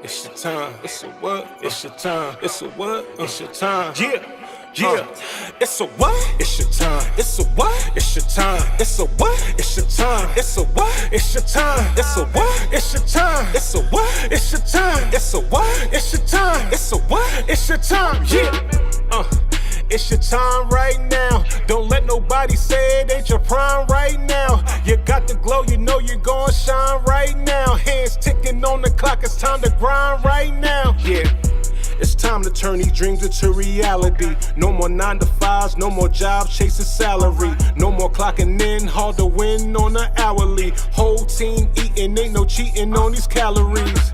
It's your time. It's a what? It's your time. It's a what? It's your time. Yeah. Yeah, it's a what? It's your time. It's a what? It's your time. It's a what? It's your time. It's a what? It's your time. It's a what? It's your time. It's a what? It's your time. It's a what? It's your time. It's a what? It's your time. Yeah. It's your time right now. Don't let nobody say it ain't your prime right now. You got the glow, you know you're gonna shine right now. Hands ticking on the clock, it's time to grind right now. Yeah. It's time to turn these dreams into reality. No more 9 to 5s, no more jobs chasing salary. No more clocking in, hard to win on the hourly. Whole team eating, ain't no cheating on these calories.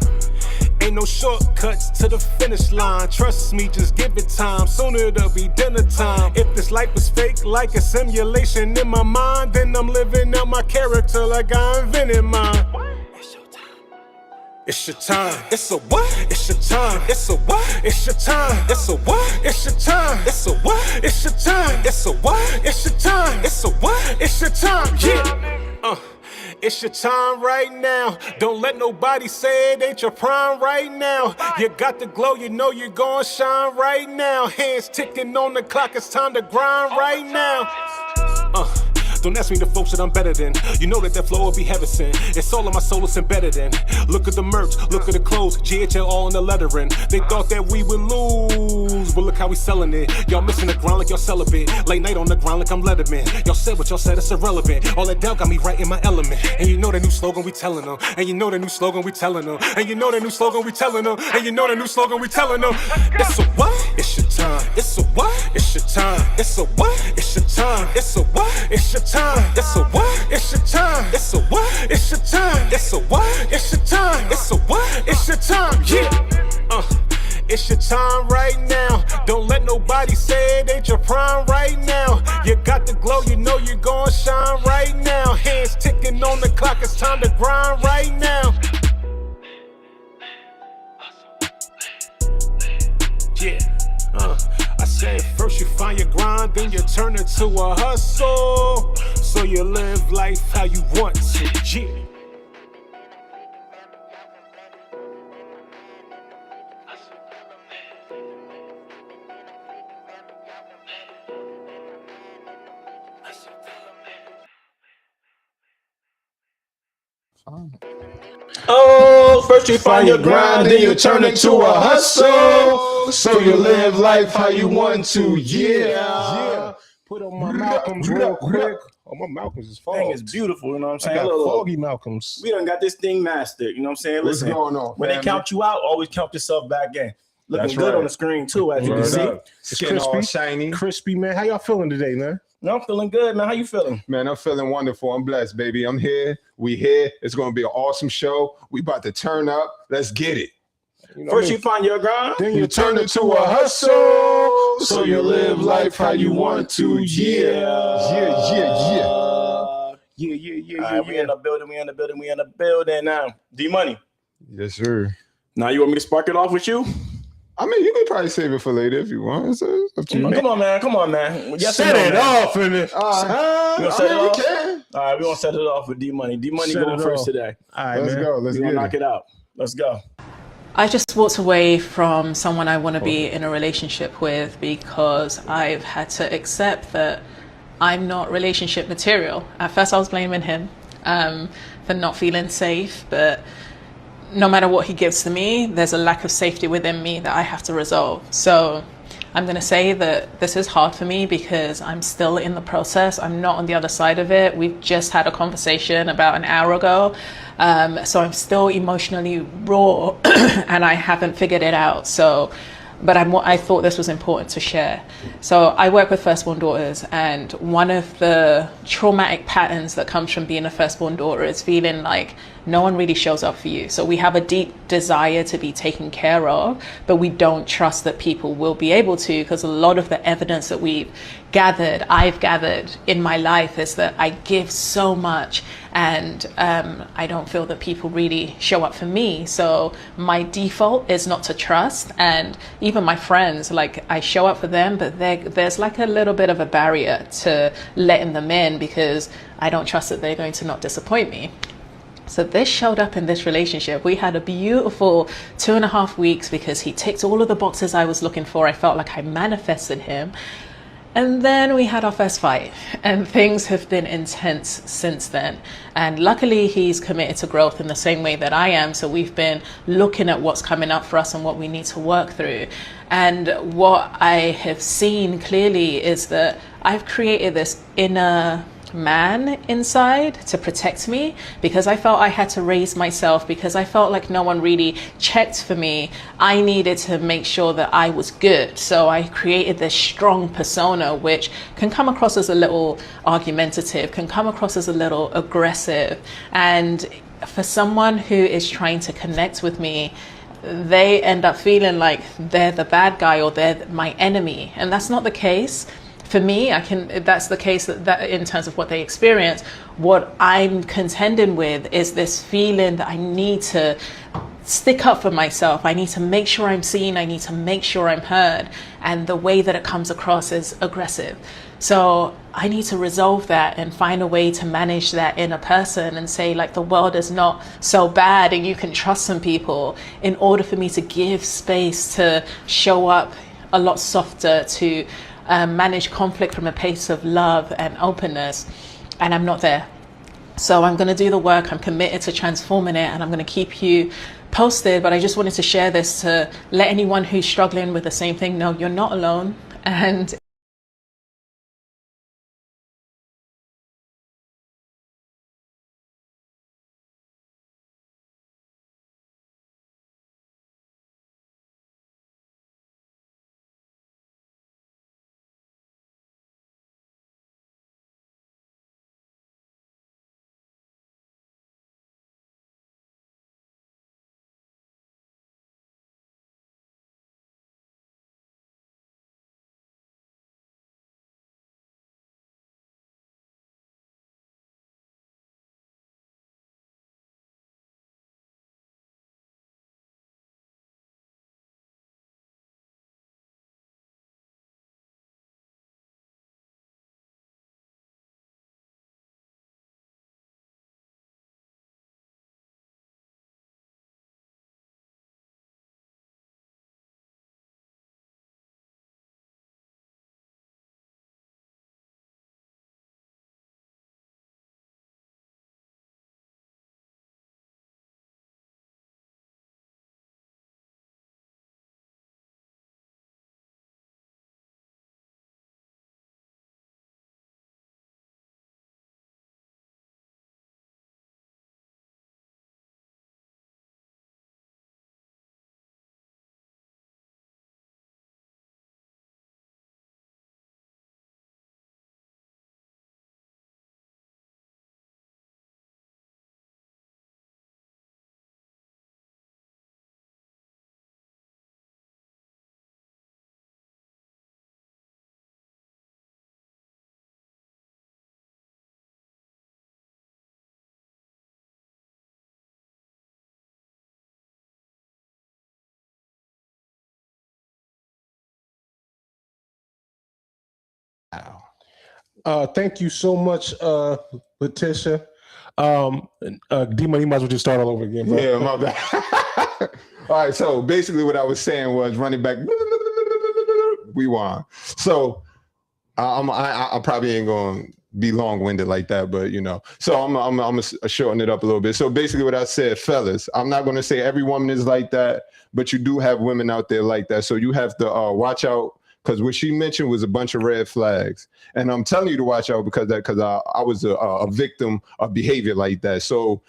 Ain't no shortcuts to the finish line. Trust me, just give it time. Soon it'll be dinner time. If this life is fake, like a simulation in my mind, then I'm living out my character like I invented mine. It's your time. It's a what? It's your time. It's a what? It's your time. It's a what? It's your time. It's a what? It's your time. It's a what? It's your time. It's a what? It's your time. Yeah. It's your time right now. Don't let nobody say it ain't your prime right now. You got the glow, you know you're gonna shine right now. Hands ticking on the clock, it's time to grind right now. Don't ask me the folks that I'm better than. You know that flow will be heaven sent. It's all of my soul it's embedded in. Look at the merch, look at the clothes, GHL all in the lettering. They thought that we would lose, but look how we selling it. Y'all missing the ground like y'all celibate. Late night on the ground like I'm Letterman. Y'all said what y'all said, it's irrelevant. All that doubt got me right in my element. And you know the new slogan we telling them. And you know the new slogan we telling them. And you know the new slogan we telling them. And you know the new slogan we telling them. It's a what? It's your time. It's a what? It's your time. It's a what? It's your time. It's a what? It's your time. It's a what? It's your time. It's a what? It's your time. It's a what? It's your time. It's a what? It's your time. Yeah. It's your time right now. Don't let nobody say it ain't your prime right now. You got the glow, you know you're gonna shine right now. Hands ticking on the clock, it's time to grind right now. Yeah. I said first you find your grind, then you turn it to a hustle. So you live life how you want to. Yeah. Oh, first you find your grind, then you turn it to a hustle. So you live life how you want to, yeah. Put on my Malcolms real quick. Oh, my Malcolms is fogged. Thing is beautiful, you know what I'm saying? I got foggy Malcolms. We done got this thing mastered, you know what I'm saying? What's going on, when they count you out, always count yourself back in. Looking That's good right. on the screen too, as you can see. Skin all shiny. Crispy, man. How y'all feeling today, man? No, I'm feeling good, man. How you feeling? Man, I'm feeling wonderful. I'm blessed, baby. I'm here. We here. It's going to be an awesome show. We about to turn up. Let's get it. You know First you find your grind, then You turn it to a hustle. So you live life how you want to, yeah. All right, we in the building now. D-Money. Yes, sir. Now you want me to spark it off with you? I mean, you can probably save it for later if you want. It's up to you. Come on, man. Yes, set it off in it. You gonna set it we off? can. All right, we're gonna set it off with D-Money. D-Money Set going it first off. today. All right, Let's man. go. Let's We're get gonna knock it out. Let's go. I just walked away from someone I want to be in a relationship with because I've had to accept that I'm not relationship material. At first I was blaming him for not feeling safe, but no matter what he gives to me, there's a lack of safety within me that I have to resolve. So I'm going to say that this is hard for me because I'm still in the process. I'm not on the other side of it. We've just had a conversation about an hour ago. So I'm still emotionally raw and I haven't figured it out. But I thought this was important to share. So I work with firstborn daughters, and one of the traumatic patterns that comes from being a firstborn daughter is feeling like no one really shows up for you. So we have a deep desire to be taken care of, but we don't trust that people will be able to, because a lot of the evidence that I've gathered in my life is that I give so much, and I don't feel that people really show up for me. So my default is not to trust. And even my friends, like, I show up for them, but there's like a little bit of a barrier to letting them in, because I don't trust that they're going to not disappoint me. So this showed up in this relationship. We had a beautiful 2.5 weeks because he ticked all of the boxes I was looking for. I felt like I manifested him. And then we had our first fight, and things have been intense since then. And luckily he's committed to growth in the same way that I am. So we've been looking at what's coming up for us and what we need to work through. And what I have seen clearly is that I've created this inner man inside to protect me, because I felt I had to raise myself, because I felt like no one really checked for me. I needed to make sure that I was good. So I created this strong persona, which can come across as a little argumentative, can come across as a little aggressive. And for someone who is trying to connect with me, they end up feeling like they're the bad guy or they're my enemy. And that's not the case. For me, that's the case that in terms of what they experience. What I'm contending with is this feeling that I need to stick up for myself. I need to make sure I'm seen. I need to make sure I'm heard. And the way that it comes across is aggressive. So I need to resolve that and find a way to manage that in a person and say, like, the world is not so bad and you can trust some people, in order for me to give space to show up a lot softer, to manage conflict from a place of love and openness. And I'm not there. So I'm going to do the work. I'm committed to transforming it, and I'm going to keep you posted. But I just wanted to share this to let anyone who's struggling with the same thing know you're not alone. And Thank you so much, Letitia. D-Money, you might as well just start all over again, bro. Yeah, my bad. All right, so basically what I was saying was running back, rewind. So I probably ain't going to be long-winded like that, but you know. So I'm gonna shorten it up a little bit. So basically what I said, fellas, I'm not going to say every woman is like that, but you do have women out there like that. So you have to watch out, because what she mentioned was a bunch of red flags. And I'm telling you to watch out because I was a victim of behavior like that. So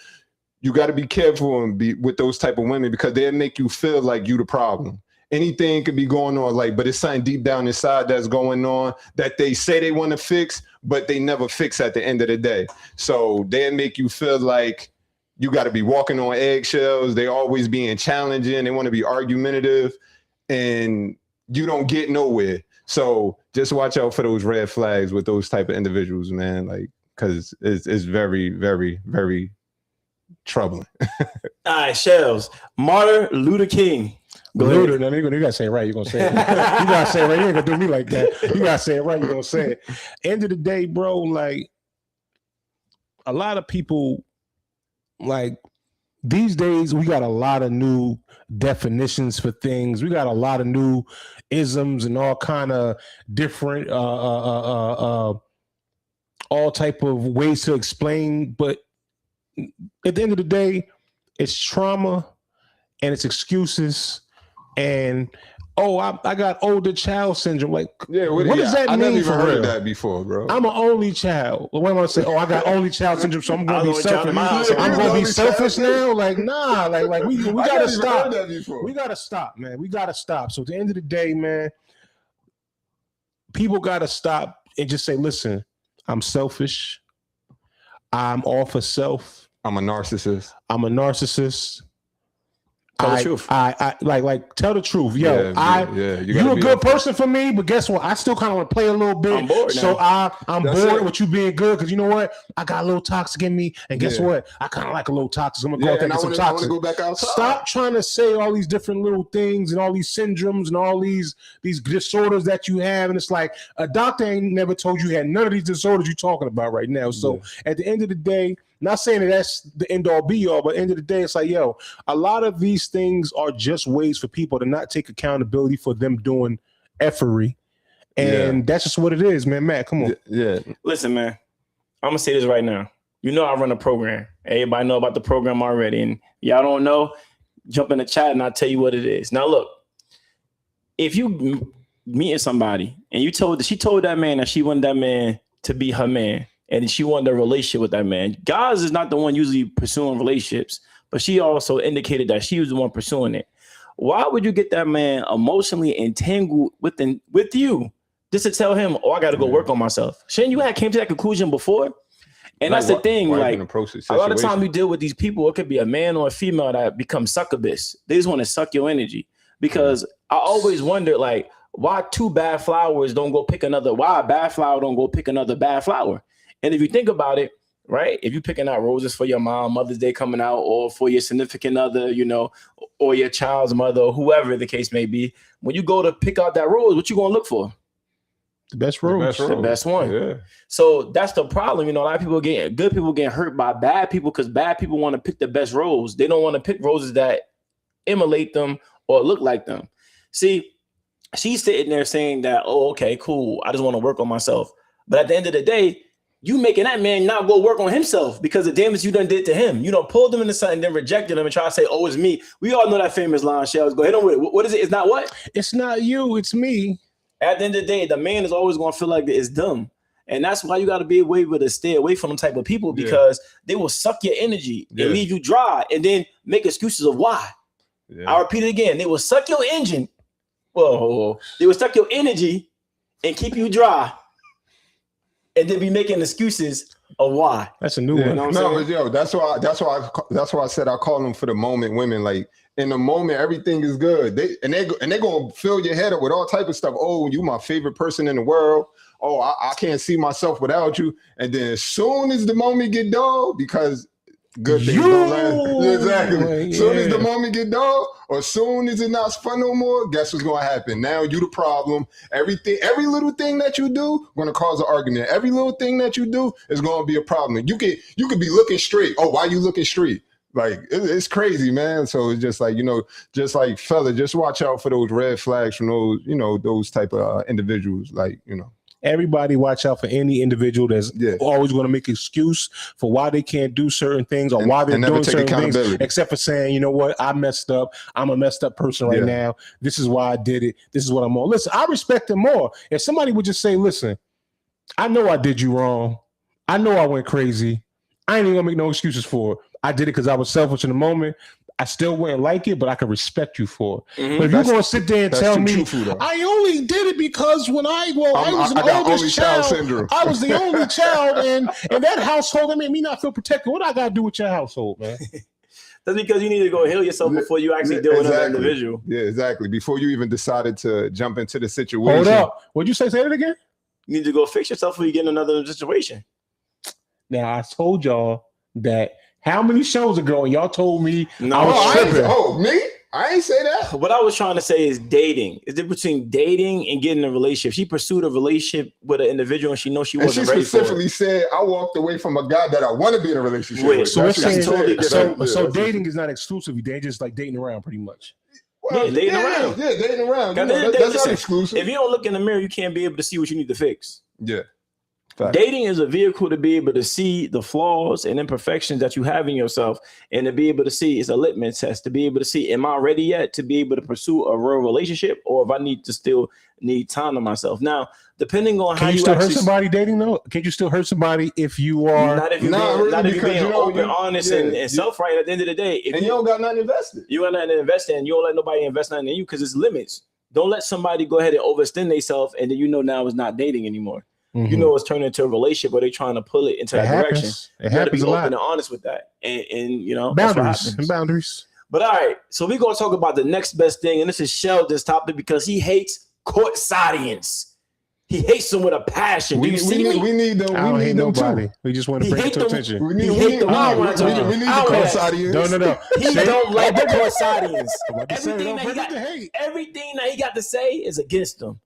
you got to be careful and be with those type of women, because they'll make you feel like you the problem. Anything could be going on, like, but it's something deep down inside that's going on that they say they want to fix, but they never fix at the end of the day. So they'll make you feel like you got to be walking on eggshells. They always being challenging. They want to be argumentative, and you don't get nowhere. So just watch out for those red flags with those type of individuals, man. Like, because it's very, very, very troubling. All right, Shells. Martin Luther King. Luther, no, you gotta say it right. You're gonna say it. You gotta say it right. You ain't gonna do me like that. You gotta say it right. You're gonna say it. End of the day, bro, like a lot of people, like these days, we got a lot of new definitions for things. We got a lot of new isms and all kind of different all type of ways to explain. But at the end of the day, it's trauma and it's excuses. And I got older child syndrome. Like, what does that mean? I never even for heard real? of that before, bro. I'm an only child. What am I say? I got only child syndrome, so I'm gonna be selfish. I'm gonna be selfish now. Like, nah, like we gotta stop. We gotta stop, man. We gotta stop. So at the end of the day, man, people gotta stop and just say, listen, I'm selfish. I'm all for self. I'm a narcissist. Tell the truth. I like tell the truth. Yo, you're a good person for me, but guess what? I still kind of want to play a little bit. I'm bored now. So I'm bored with you being good because you know what? I got a little toxic in me, and guess what? I kind of like a little toxic. I'm gonna go out there and get some toxic. Go back outside. Stop trying to say all these different little things and all these syndromes and all these disorders that you have, and it's like a doctor ain't never told you had none of these disorders you're talking about right now. So at the end of the day, not saying that that's the end all be all, but at the end of the day, it's like, yo, a lot of these things are just ways for people to not take accountability for them doing effery. And that's just what it is, man. Matt, come on. Yeah. Listen, man, I'm going to say this right now. You know, I run a program. Everybody know about the program already. And y'all don't know, jump in the chat and I'll tell you what it is. Now, look, if you meeting somebody and she told that man that she wanted that man to be her man, and she wanted a relationship with that man. Guys is not the one usually pursuing relationships, but she also indicated that she was the one pursuing it. Why would you get that man emotionally entangled with you just to tell him, I got to go work on myself? Shouldn't you have came to that conclusion before? And that's the thing. Like, a lot of time you deal with these people, it could be a man or a female that become succubus. They just want to suck your energy. Because I always wonder, like, why two bad flowers don't go pick another? Why a bad flower don't go pick another bad flower? And if you think about it, right, if you're picking out roses for your mom, Mother's Day coming out, or for your significant other, you know, or your child's mother, or whoever the case may be, when you go to pick out that rose, what you going to look for? The best rose. The best one. Yeah. So that's the problem. You know, a lot of people good people getting hurt by bad people because bad people want to pick the best rose. They don't want to pick roses that emulate them or look like them. See, she's sitting there saying that, okay, cool, I just want to work on myself. But at the end of the day, you making that man not go work on himself because the damage you done did to him. You done pulled him into something, then rejected him and try to say, it's me. We all know that famous line, Shells. Go ahead on with it. What is it? It's not what? It's not you, it's me. At the end of the day, the man is always going to feel like it's dumb. And that's why you got to be able to stay away from them type of people because they will suck your energy and leave you dry and then make excuses of why. Yeah. I repeat it again. They will suck your engine. Whoa. They will suck your energy and keep you dry. And then be making excuses of why. That's a new one. That's why I said I call them for the moment women. Like in the moment, everything is good. They're gonna fill your head up with all type of stuff. Oh, you my favorite person in the world. Oh, I can't see myself without you. And then as soon as the moment get dull, because good things don't last. Exactly. Soon as the moment get dull, or soon as it's not fun no more, guess what's gonna happen? Now you the problem. Every little thing that you do gonna cause an argument. Every little thing that you do is gonna be a problem. You could be looking straight. Oh, why you looking straight? Like it's crazy, man. So it's just like, just like fella, just watch out for those red flags from those, those type of individuals. Like, Everybody watch out for any individual that's always going to make an excuse for why they can't do certain things or why they're doing certain things, except for saying, you know what, I messed up. I'm a messed up person right now. This is why I did it. This is what I'm on. Listen, I respect them more. If somebody would just say, listen, I know I did you wrong. I know I went crazy. I ain't even going to make no excuses for it. I did it because I was selfish in the moment. I still wouldn't like it, but I can respect you for it. Mhm. But if you're going to sit there and That's tell too me, truthful, though. I only did it because when I was I the got only oldest child child, syndrome. I was the only child in that household. That made me not feel protected. What I got to do with your household, man? That's because you need to go heal yourself before you actually deal with another individual. Yeah, exactly. Before you even decided to jump into the situation. Hold up. What'd you say? Say it again? You need to go fix yourself before you get in another situation. Now, I told y'all that how many shows ago, and y'all told me No, I was Oh, tripping. me? I ain't say that. What I was trying to say is dating. Is it between dating and getting a relationship? She pursued a relationship with an individual and she knows she And she wasn't ready for specifically it. said, I walked away from a guy that I want to be in a relationship Wait, with. So That's it's what she saying, totally said. different. so Yeah, that's- dating is not exclusively. They just like dating around pretty much. Well, Yeah, dating around. Yeah, dating around. You At the know, end of the day, that's listen, not exclusive. If you don't look in the mirror, you can't be able to see what you need to fix. Yeah. Fact. Dating is a vehicle to be able to see the flaws and imperfections that you have in yourself, and to be able to see it's a litmus test to be able to see, am I ready yet to be able to pursue a real relationship, or if I need to still need time to myself. Now, depending on how Can you you still hurt actually somebody dating though? Can you still hurt somebody if you are? not if you're Not being, really, not if you're because, being you know, open, you- honest, yeah, and you- self-right at the end of the day. If And you don't got nothing invested. you got nothing to invest in, you don't let nobody invest nothing in you because it's limits. Don't let somebody go ahead and overextend themselves, and then now it's not dating anymore. Mhm. You know it's turning into a relationship where they're trying to pull it into It that happens. direction. It You gotta happens be a open lot. and honest with that, and you know that's what Boundaries happens. and boundaries. But all right, so we're gonna talk about the next best thing, and this is Sheldon's topic because he hates courtside. He hates them with a passion. Do you see me? We need them. I don't We hate need them nobody. too. We just want to He bring it hate to them. attention. We need, He we hate need, them. I don't wanna talk we about need it. the I don't wanna- courtside. No. He See? don't like the courtside. I'm about to say, Everything don't that he bring got, it to hate. everything that he got to say is against them,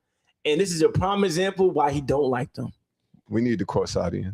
and this is a prime example why he don't like them. We need the courtside.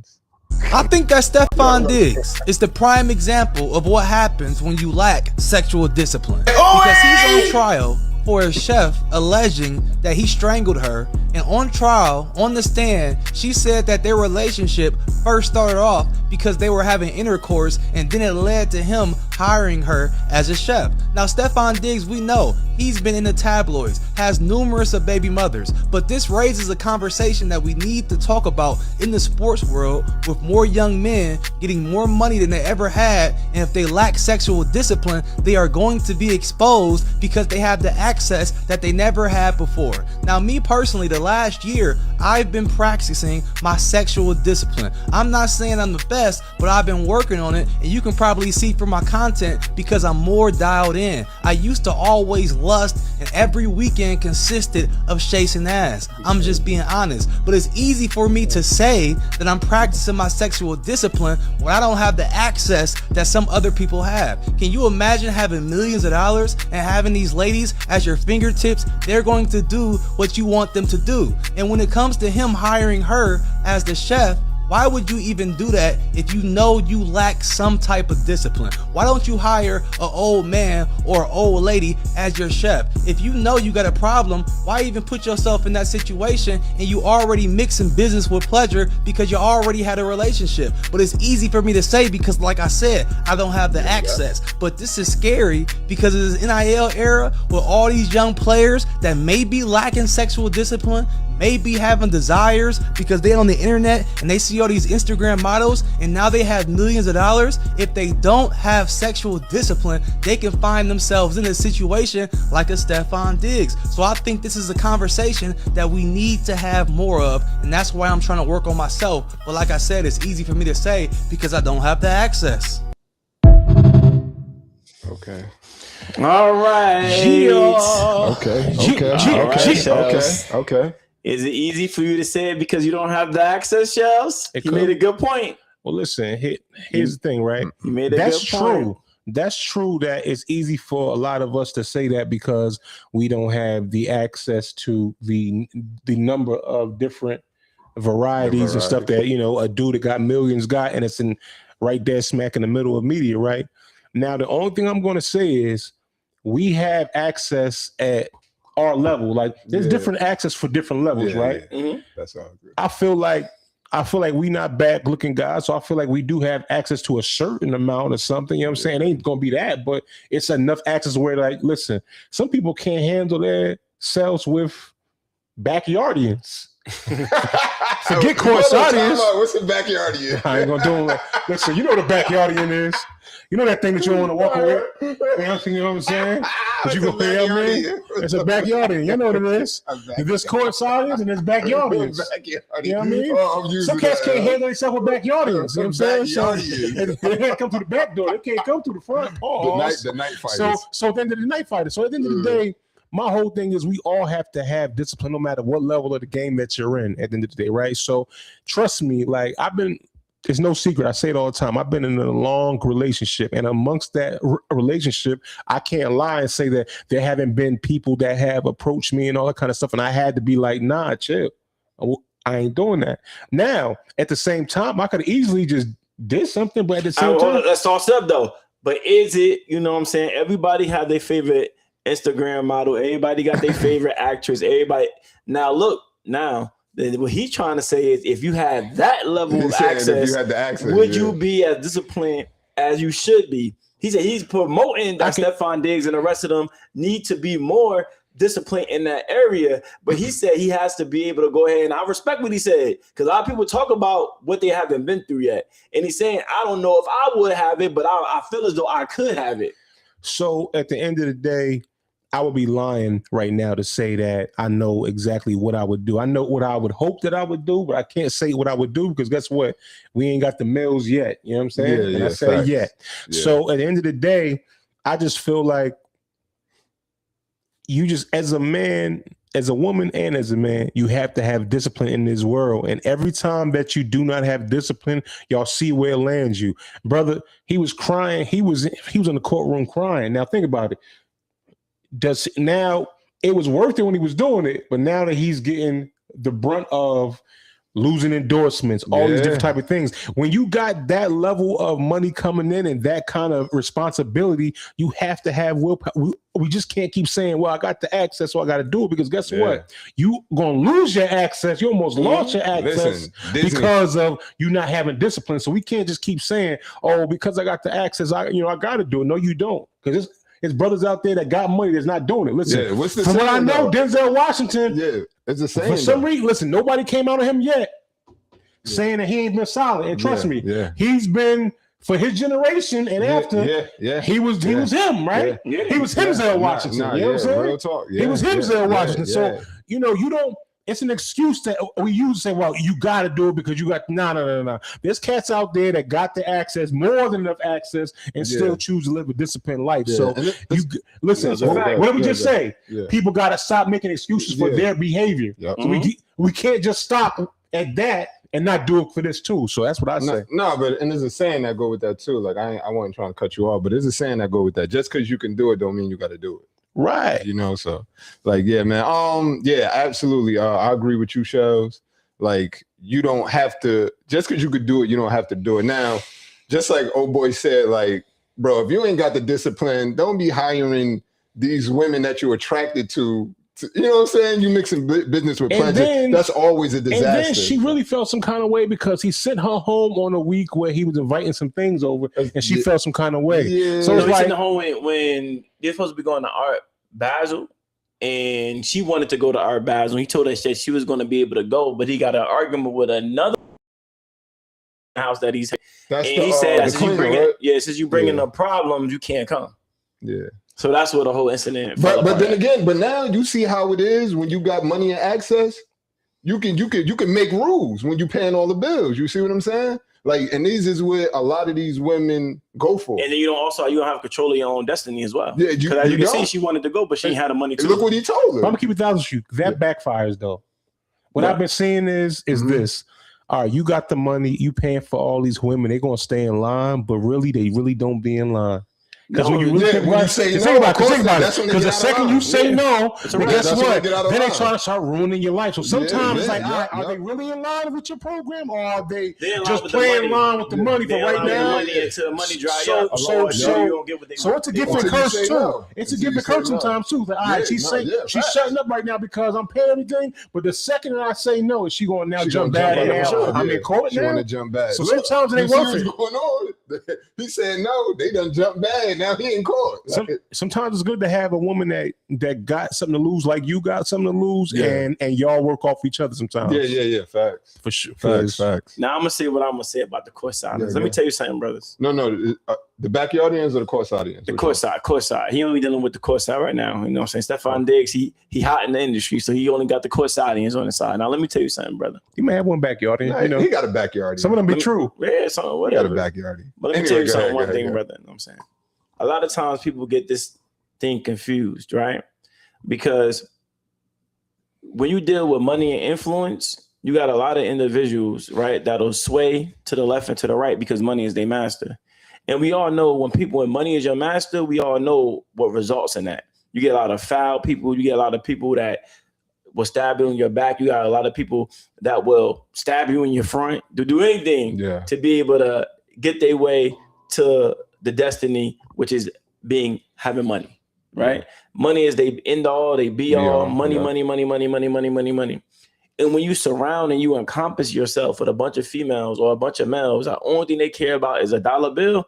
I think that Stephon Diggs is the prime example of what happens when you lack sexual discipline. Because he's on trial for a chef alleging that he strangled her, and on trial, on the stand, she said that their relationship first started off because they were having intercourse, and then it led to him hiring her as a chef. Now, Stephon Diggs, we know he's been in the tabloids, has numerous of baby mothers, but this raises a conversation that we need to talk about in the sports world, with more young men getting more money than they ever had, and if they lack sexual discipline, they are going to be exposed because they have the access that they never had before. Now, me personally, the last year, I've been practicing my sexual discipline. I'm not saying I'm the best, but I've been working on it, and you can probably see from my content because I'm more dialed in. I used to always lust, and every weekend consisted of chasing ass. I'm just being honest, but it's easy for me to say that I'm practicing my sexual discipline when I don't have the access that some other people have. Can you imagine having millions of dollars and having these ladies at your fingertips? They're going to do what you want them to do. And when it comes to him hiring her as the chef, why would you even do that if you know you lack some type of discipline? Why don't you hire an old man or an old lady as your chef? If you know you got a problem, why even put yourself in that situation, and you already mixing business with pleasure because you already had a relationship? But it's easy for me to say because, like I said, I don't have the access. But this is scary because it's an NIL era with all these young players that may be lacking sexual discipline, may be having desires because they on the internet and they see all these Instagram models, and now they have millions of dollars. If they don't have sexual discipline, they can find themselves in a situation like a Stephon Diggs. So I think this is a conversation that we need to have more of, and that's why I'm trying to work on myself. But like I said, it's easy for me to say because I don't have the access. Okay. All right. Okay. Is it easy for you to say it because you don't have the access, Shells? It You could. made a good point. Well, listen. Here's the thing, right? You made a That's good point. true. That's true that it's easy for a lot of us to say that because we don't have the access to the number of different varieties and stuff that, you know, a dude that got millions got, and it's in right there smack in the middle of media, right? Now, the only thing I'm going to say is we have access at our level. Like there's Yeah. different access for different levels, Yeah, right? yeah. Mhm. That's all good. I feel like we not bad looking guys, so I feel like we do have access to a certain amount of something. You know what I'm saying? It ain't gonna be that, but it's enough access where, like, listen, some people can't handle their selves with backyardians. Forget courtside. What's the backyardian? I ain't gonna do it. Listen, you know what a backyardian is. You know that thing that you don't want to walk away. You know what I'm saying? But you go pay up, man. It's a backyardian. You know what it is. There's courtside and there's backyardians. You know what I mean? Some cats can't handle themselves with backyardians. You know what I'm saying? So they can't come through the back door. They can't come through the front. The night fighters. So at the end of the night fighters. So at the end of the day, my whole thing is we all have to have discipline no matter what level of the game that you're in at the end of the day, right? So trust me, like it's no secret. I say it all the time. I've been in a long relationship, and amongst that relationship, I can't lie and say that there haven't been people that have approached me and all that kind of stuff, and I had to be like, nah, chill. I ain't doing that. Now, at the same time, I could easily just did something, but at the same time. Let's toss up, though. But is it, you know what I'm saying, everybody have their favorite Instagram model. Everybody got their favorite actress. Everybody. Now, look, what he's trying to say is if you had that level of access, would you be as disciplined as you should be? He said he's promoting that Stefon Diggs and the rest of them need to be more disciplined in that area. But he said he has to be able to go ahead. And I respect what he said, because a lot of people talk about what they haven't been through yet. And he's saying, I don't know if I would have it, but I feel as though I could have it. So at the end of the day, I would be lying right now to say that I know exactly what I would do. I know what I would hope that I would do, but I can't say what I would do because guess what? We ain't got the mills yet. You know what I'm saying? I say yet. Yeah. So at the end of the day, I just feel like you just, as a man, as a woman and as a man, you have to have discipline in this world. And every time that you do not have discipline, y'all see where it lands you. Brother, he was crying. He was in the courtroom crying. Now think about it. Now it was worth it when he was doing it, but now that he's getting the brunt of losing endorsements, all these different type of things, when you got that level of money coming in and that kind of responsibility, you have to have willpower. We just can't keep saying, well, I got the access, so I got to do it, because guess what? You gonna lose your access. You almost lost your access because of you not having discipline. So we can't just keep saying, oh, because I got the access, I got to do it. No, you don't, because it's brothers out there that got money that's not doing it. Listen, what's the from saying, what I know, though? Denzel Washington, it's the same. For some reason, listen, nobody came out of him yet saying that he ain't been solid. And trust me, he's been, for his generation and after, he was him, right? He was Denzel Washington. You know what I'm saying? Real talk. He was Denzel Washington. So, you don't. It's an excuse that we use to say, well, you got to do it because you got, no. There's cats out there that got the access, more than enough access, and still choose to live a disciplined life. So listen, what did we just say? People got to stop making excuses for their behavior. So we can't just stop at that and not do it for this too. So that's what I say. No, but and there's a saying that go with that too. Like I wasn't trying to cut you off, but there's a saying that go with that. Just because you can do it don't mean you got to do it. Right. So like, man. Absolutely. I agree with you, Shells. Like, you don't have to, just because you could do it, you don't have to do it. Now, just like old boy said, like, bro, if you ain't got the discipline, don't be hiring these women that you're attracted to, you know what I'm saying? You mixing business with pleasure. That's always a disaster. And then she really felt some kind of way because he sent her home on a week where he was inviting some things over, and she felt some kind of way. Yeah. So it's like, home when they're supposed to be going to Art Basel, and she wanted to go to Art Basel. He told her that she was going to be able to go, but he got an argument with another house that he's. He said, since you bringing up problems, you can't come. Yeah. So that's what the whole incident. But then again, now you see how it is when you got money and access. You can make rules when you paying all the bills. You see what I'm saying? Like, and these is where a lot of these women go for. And then you don't have control of your own destiny as well. Yeah, because as you can see, she wanted to go, but she had the money to. Look what he told her. I'm gonna keep 1,000 with you. That backfires though. What I've been seeing is this. All right, you got the money, you paying for all these women, they're gonna stay in line, but really, they really don't be in line. Because when you really think about it, because the second you say no, guess what? Then they try to start ruining your life. So sometimes it's like, are they really in line with your program, or are they just playing in line with the money for right now? So it's a gift and curse too. It's a gift and curse sometimes too. That all right, she's shutting up right now because I'm paying everything. But the second that I say no, is she going to now jump back? I'm in court now. She want to jump back. So sometimes it ain't worth it. He said no. They done jumped bad. Now he in court. Sometimes it's good to have a woman that got something to lose, like you got something to lose, Yeah. and y'all work off each other sometimes. Yeah. Facts. For sure. Facts. Now I'm gonna say what I'm gonna say about the courtside. Yeah, Let me tell you something, brothers. No, the backyard audience or the courtside audience? The courtside. He only dealing with the courtside right now. You know what I'm saying? Stephon Diggs, he hot in the industry, so he only got the courtside audience on the side. Now let me tell you something, brother. He may have one backyard. Nah, You know, he got a backyard. some of them be true. Yeah, something, He whatever. got a backyard. But let me tell you something, one thing, brother. You know what I'm saying? A lot of times people get this thing confused, right? Because when you deal with money and influence, you got a lot of individuals, right, that'll sway to the left and to the right because money is their master. And we all know when money is your master, we all know what results in that. You get a lot of foul people. You get a lot of people that will stab you in your back. You got a lot of people that will stab you in your front to do anything to be able to get their way to the destiny, which is having money, right? Money is they end all, they be all. Money. And when you surround and you encompass yourself with a bunch of females or a bunch of males, the only thing they care about is a dollar bill.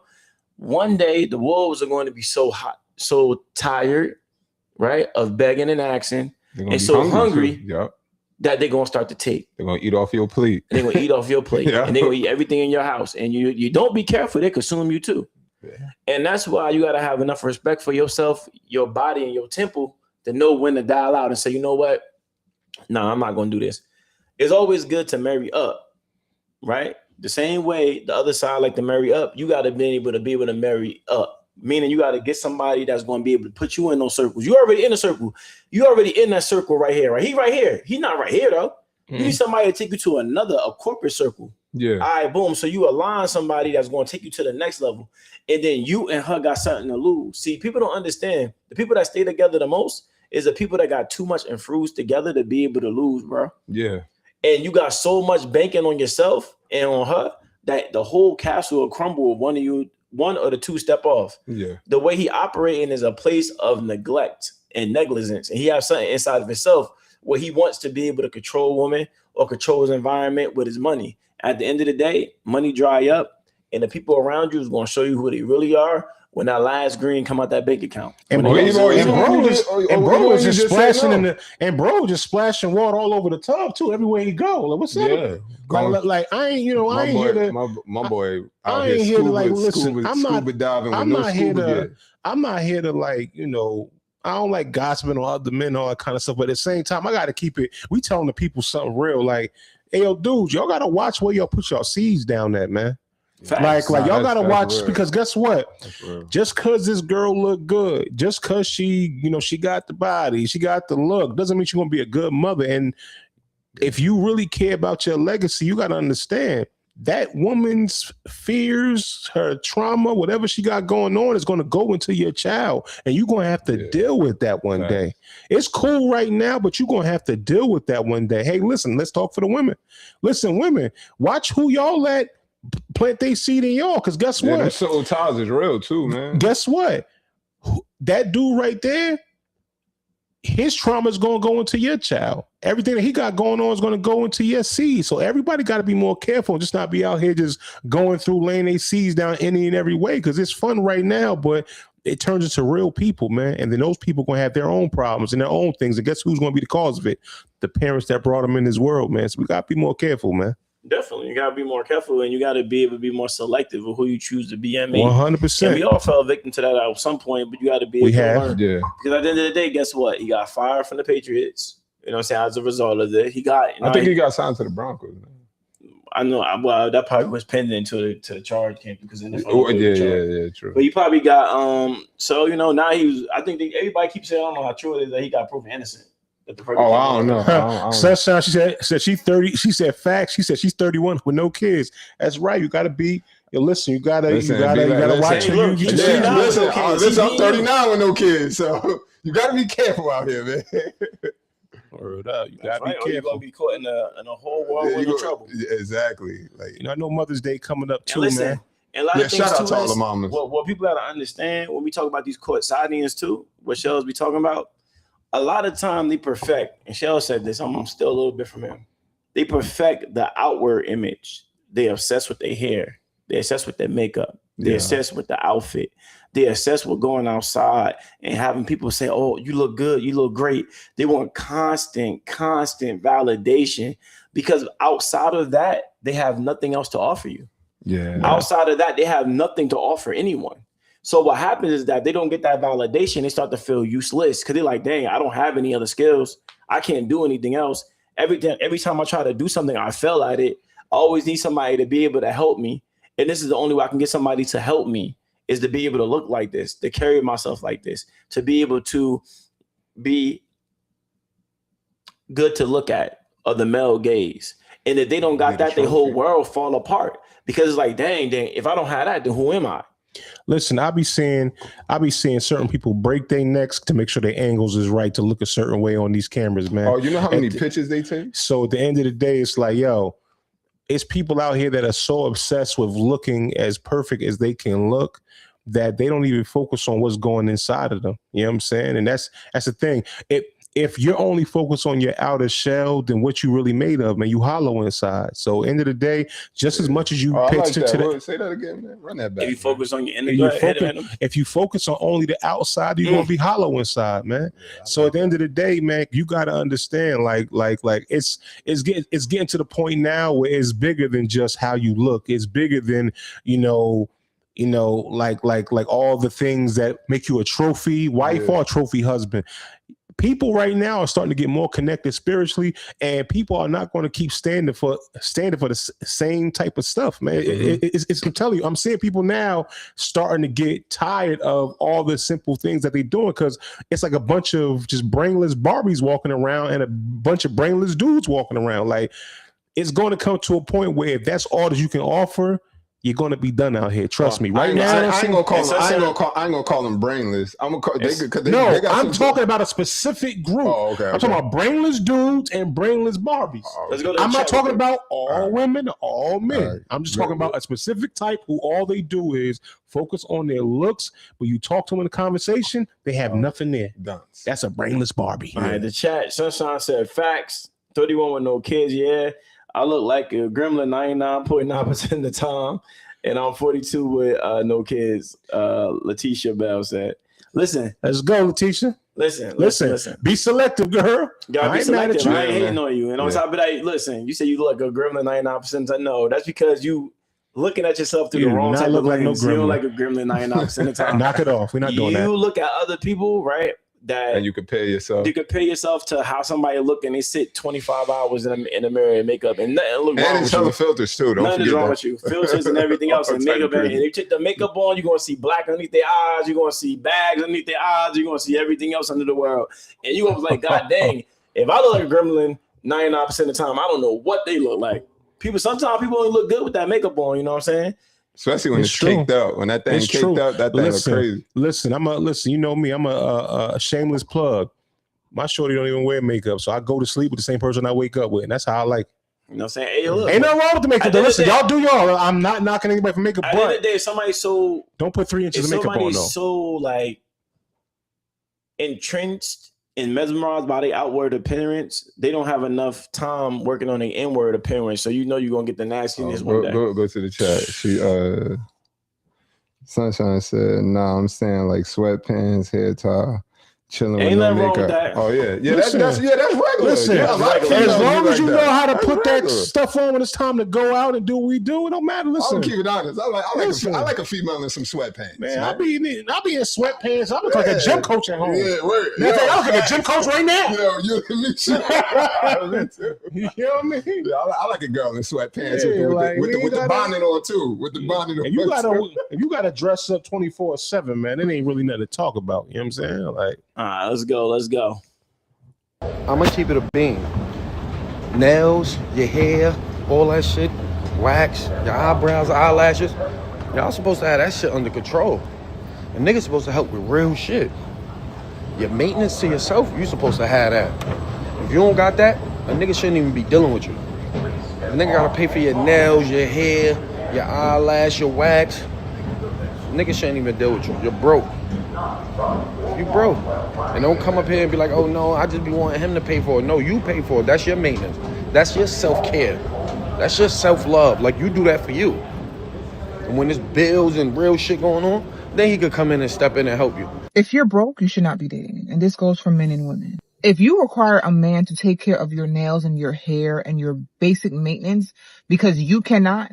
One day the wolves are going to be so hot, so tired, right, of begging and asking, and so hungry that they're gonna start to take. They're gonna eat off your plate. They're gonna eat off your plate, and they're gonna eat everything in your house. And you don't be careful, they consume you too. Yeah. And that's why you gotta have enough respect for yourself, your body, and your temple to know when to dial out and say, you know what? No, I'm not gonna do this. It's always good to marry up, right? The same way the other side like to marry up, you gotta be able to marry up. Meaning you got to get somebody that's going to be able to put you in those circles. You already in a circle. You already in that circle right here, right? He right here. He's not right here though. You need somebody to take you to a corporate circle. Yeah. All right, boom. So you align somebody that's going to take you to the next level. And then you and her got something to lose. See, people don't understand. The people that stay together the most is the people that got too much influence together to be able to lose, bro. Yeah. And you got so much banking on yourself and on her that the whole castle will crumble if one or the two step off. Yeah. The way he operating is a place of neglect and negligence. And he has something inside of himself where he wants to be able to control women or control his environment with his money. At the end of the day, money dry up and the people around you is going to show you who they really are when that last green come out that bank account. And bro is just splashing just splashing water all over the tub too, everywhere he go. Like, what's up? Yeah. Like I ain't, I ain't here to my boy. I ain't here to like listen. I'm not here to like, I don't like gossiping on other men, all that kind of stuff. But at the same time, I got to keep it. We telling the people something real. Like, hey, yo, dudes, y'all got to watch where y'all put your seeds down at, man. Facts. Like y'all gotta watch real. Because guess what? Just cause this girl look good, just cause she, she got the body, she got the look, doesn't mean she's gonna be a good mother. And if you really care about your legacy, you gotta understand that woman's fears, her trauma, whatever she got going on is gonna go into your child, and you're gonna have to deal with that one day. It's cool right now, but you're gonna have to deal with that one day. Hey, listen, let's talk for the women. Listen, women, watch who y'all let plant their seed in y'all, because guess what? That soul ties is real too, man. Guess what? That dude right there, his trauma is going to go into your child. Everything that he got going on is going to go into your seed. So everybody got to be more careful and just not be out here just going through laying their seeds down any and every way, because it's fun right now, but it turns into real people, man. And then those people going to have their own problems and their own things. And guess who's going to be the cause of it? The parents that brought them in this world, man. So we got to be more careful, man. Definitely. You got to be more careful, and you got to be able to be more selective of who you choose to be. 100%. And we all fell victim to that at some point, but you got to be able to learn. Yeah. Because at the end of the day, guess what? He got fired from the Patriots. You know what I'm saying? As a result of it, he got. I think he got signed to the Broncos. I know. Well, that probably was pending to the charge came because in the true. But he probably got So now I think everybody keeps saying I don't know how true it is that he got proven innocent. I don't know. Sunshine, she said she's 30. She said facts. She said she's 31 with no kids. That's right. You got to be. Listen, you gotta watch who you listen, I'm 39 with no kids, so you gotta be careful out here, man. Word up. You gotta be careful. You're gonna be caught in a whole world of trouble. Exactly. Like I know Mother's Day coming up too, man. And a lot of things shout out to all the mamas. What people gotta understand when we talk about these court sidings too, what Shell's be talking about. A lot of time they perfect, and Shell said this, I'm still a little bit from him. They perfect the outward image. They obsessed with their hair. They obsessed with their makeup. They Yeah. obsessed with the outfit. They obsessed with going outside and having people say, "Oh, you look good, you look great." They want constant validation, because outside of that, they have nothing else to offer you. Yeah. Outside of that, they have nothing to offer anyone. So what happens is that they don't get that validation. They start to feel useless because they're like, dang, I don't have any other skills. I can't do anything else. Every time I try to do something, I fail at it. I always need somebody to be able to help me. And this is the only way I can get somebody to help me, is to be able to look like this, to carry myself like this, to be able to be good to look at of the male gaze. And if they don't got that, their whole world fall apart, because it's like, dang, if I don't have that, then who am I? Listen, I be seeing certain people break their necks to make sure their angles is right to look a certain way on these cameras, man. Oh, you know how many pictures they take? So at the end of the day, it's like, yo, it's people out here that are so obsessed with looking as perfect as they can look that they don't even focus on what's going inside of them. You know what I'm saying? And that's the thing. If you're only focused on your outer shell, then what you really made of, man, you hollow inside. So end of the day, just as much as you pay attention to that. Say that again, man. Run that back. If you focus on your inner, if you focus on only the outside, you're gonna be hollow inside, man. So at the end of the day, man, you gotta understand, like it's getting to the point now where it's bigger than just how you look. It's bigger than like all the things that make you a trophy wife or a trophy husband. People right now are starting to get more connected spiritually, and people are not going to keep standing for the same type of stuff, man. It's I'm telling you, I'm seeing people now starting to get tired of all the simple things that they're doing, because it's like a bunch of just brainless Barbies walking around and a bunch of brainless dudes walking around. Like, it's going to come to a point where if that's all that you can offer, you're gonna be done out here. Trust me. Right now, I ain't gonna call them brainless. I'm gonna call I'm talking about a specific group. Oh, okay. I'm talking about brainless dudes and brainless Barbies. Let's go to I'm not talking about all women, all men. All right. I'm just talking about a specific type who all they do is focus on their looks. When you talk to them in a conversation, they have nothing there. Dunce. That's a brainless Barbie. All right, the chat, Sunshine said, facts, 31 with no kids, yeah. I look like a gremlin 99.9% of the time, and I'm 42 with no kids. Letitia Bell said, listen. Let's go, Letitia. Listen. Be selective, girl. Gotta be selective. I ain't hating man. on you. And on top of that, listen, you say you look like a gremlin 99%. No, that's because you looking at yourself through the wrong type of lens. You don't like a gremlin 99% of the time. Knock it off. We're not doing that. You look at other people, right? And you compare yourself. You compare yourself to how somebody look, and they sit 25 hours in the mirror and makeup, and nothing look wrong with you. Filters too. Nothing is wrong with you. Filters and everything else, and makeup. And if you take the makeup on, you're gonna see black underneath their eyes. You're gonna see bags underneath their eyes. You're gonna see everything else under the world, and you're gonna be like, God dang! If I look like a gremlin 99% of the time, I don't know what they look like. Sometimes people only look good with that makeup on. You know what I'm saying? Especially when it's caked out. When that thing caked out, that thing looks crazy. Listen, you know me, I'm a shameless plug. My shorty don't even wear makeup, so I go to sleep with the same person I wake up with, and that's how I like it. You know what I'm saying? Hey, look, ain't nothing wrong with the makeup. Listen, y'all do y'all. I'm not knocking anybody for makeup, at the end of the day, somebody's so don't put 3 inches of makeup on though. Somebody's so like entrenched and mesmerized by their outward appearance, they don't have enough time working on their inward appearance. So you know you're gonna get the nastiness one day. Go to the chat. She Sunshine said, "Nah, I'm saying like sweatpants, hair tie, chilling with no makeup." Oh yeah, that's regular. Listen, as long as you know how to put that stuff on when it's time to go out and do what we do, it don't matter. Listen, I'll keep it honest. I like a female in some sweatpants. Man, I'll be in sweatpants. I look like a gym coach at home. Yeah, word. I look like a gym coach right now. Me too. You know what I mean? Yeah, I like a girl in sweatpants with the bonnet on too. With the bonnet on. If you gotta dress up 24/7, man, it ain't really nothing to talk about. You know what I'm saying? Like, all right, let's go. I'm gonna keep it a bean. Nails, your hair, all that shit, wax, your eyebrows, eyelashes. Y'all supposed to have that shit under control. A nigga's supposed to help with real shit. Your maintenance to yourself, you supposed to have that. If you don't got that, a nigga shouldn't even be dealing with you. A nigga gotta pay for your nails, your hair, your eyelash, your wax. A nigga shouldn't even deal with you. You're broke. You broke. And don't come up here and be like, oh no, I just be wanting him to pay for it. No, you pay for it. That's your maintenance. That's your self-care. That's your self-love. Like, you do that for you. And when there's bills and real shit going on, then he could come in and step in and help you. If you're broke, you should not be dating. And this goes for men and women. If you require a man to take care of your nails and your hair and your basic maintenance because you cannot,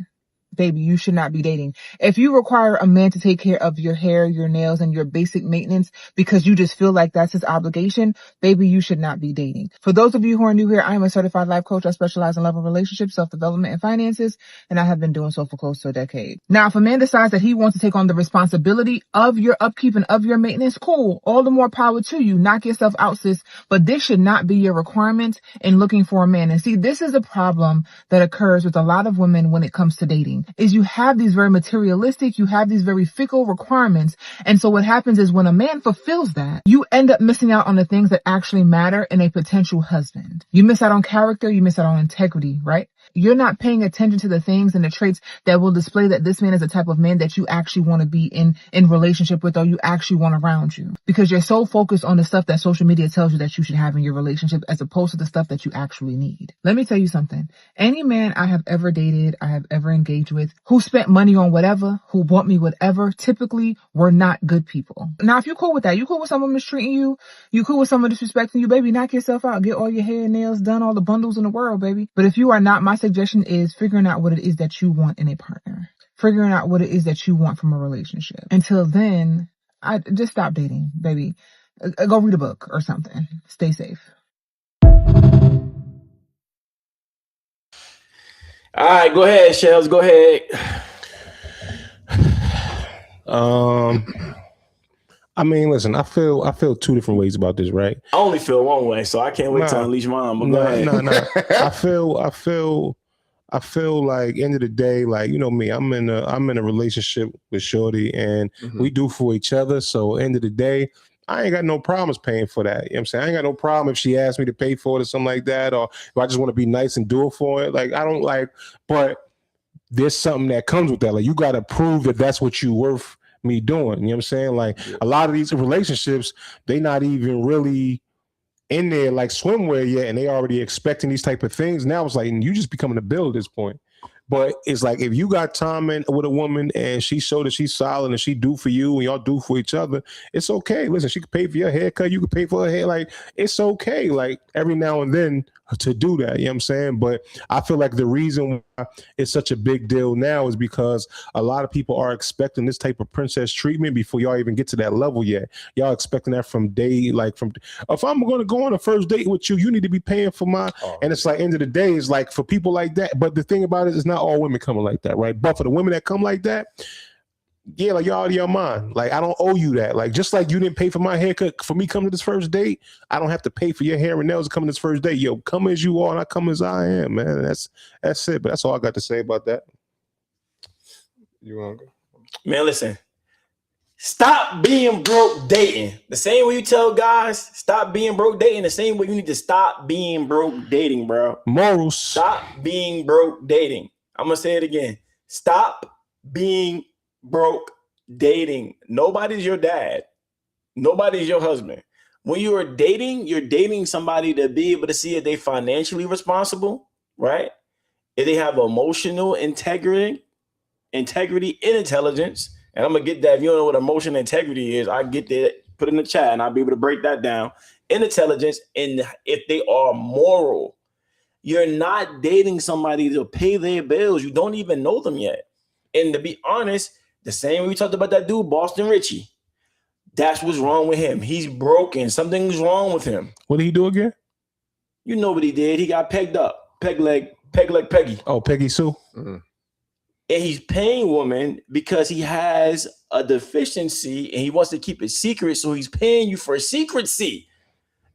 baby, you should not be dating. If you require a man to take care of your hair, your nails, and your basic maintenance because you just feel like that's his obligation, baby, you should not be dating. For those of you who are new here, I am a certified life coach. I specialize in love and relationships, self-development, and finances, and I have been doing so for close to a decade. Now, if a man decides that he wants to take on the responsibility of your upkeep and of your maintenance, cool. All the more power to you. Knock yourself out, sis. But this should not be your requirement in looking for a man. And see, this is a problem that occurs with a lot of women when it comes to dating. Is you have these very materialistic, you have these very fickle requirements. And so what happens is when a man fulfills that, you end up missing out on the things that actually matter in a potential husband. You miss out on character, you miss out on integrity, right? You're not paying attention to the things and the traits that will display that this man is the type of man that you actually want to be in relationship with, or you actually want around you, because you're so focused on the stuff that social media tells you that you should have in your relationship as opposed to the stuff that you actually need. Let me tell you something. Any man I have ever dated, I have ever engaged with, who spent money on whatever, who bought me whatever, typically were not good people. Now, if you're cool with that, you cool with someone mistreating you, you cool with someone disrespecting you, baby, knock yourself out. Get all your hair and nails done, all the bundles in the world, baby. But if you are not, my suggestion is figuring out what it is that you want in a partner. Figuring out what it is that you want from a relationship. Until then, I just stop dating, baby. Go read a book or something. Stay safe. All right, go ahead, Shells. Go ahead. I mean, listen, I feel two different ways about this, right? I only feel one way, so I can't wait to unleash mine. But go ahead. I feel like end of the day, like, you know me, I'm in a relationship with Shorty, and we do for each other. So end of the day, I ain't got no problems paying for that. You know what I'm saying? I ain't got no problem if she asks me to pay for it or something like that, or if I just want to be nice and do it for it. Like, I don't like, but there's something that comes with that. Like, you got to prove that that's what you worth me doing. You know what I'm saying? Like, a lot of these relationships, they not even really in there like swimwear yet, and they already expecting these type of things. Now it's like, you just becoming a bill at this point. But it's like, if you got time with a woman and she showed that she's solid and she do for you and y'all do for each other, it's okay. Listen, she can pay for your haircut, you can pay for her hair. Like, it's okay, like, every now and then to do that. You know what I'm saying? But I feel like the reason why it's such a big deal now is because a lot of people are expecting this type of princess treatment before y'all even get to that level yet. Y'all expecting that from day, like, from, if I'm going to go on a first date with you, you need to be paying for my, and it's like, end of the day, it's like, for people like that. But the thing about it is not all women coming like that, right? But for the women that come like that, yeah, like, y'all out of your mind. Like, I don't owe you that. Like, just like you didn't pay for my haircut for me coming to this first date, I don't have to pay for your hair and nails coming to this first date. Yo, come as you are and I come as I am, man. That's it. But that's all I got to say about that. You want to go? Man, listen. Stop being broke dating. The same way you tell guys, stop being broke dating, the same way you need to stop being broke dating, bro. Morals. Stop being broke dating. I'm going to say it again. Stop being broke dating. Nobody's your dad. Nobody's your husband. When you are dating, you're dating somebody to be able to see if they financially responsible, right? If they have emotional integrity and intelligence. And I'm going to get that. If you don't know what emotional integrity is, I get that. Put in the chat and I'll be able to break that down. In intelligence, and if they are moral. You're not dating somebody to pay their bills. You don't even know them yet. And to be honest, the same way we talked about that dude, Boston Richie. That's what's wrong with him. He's broken. Something's wrong with him. What did he do again? You know what he did. He got pegged up. Peg leg Peggy. Oh, Peggy Sue. And he's paying women because he has a deficiency and he wants to keep it secret. So he's paying you for secrecy.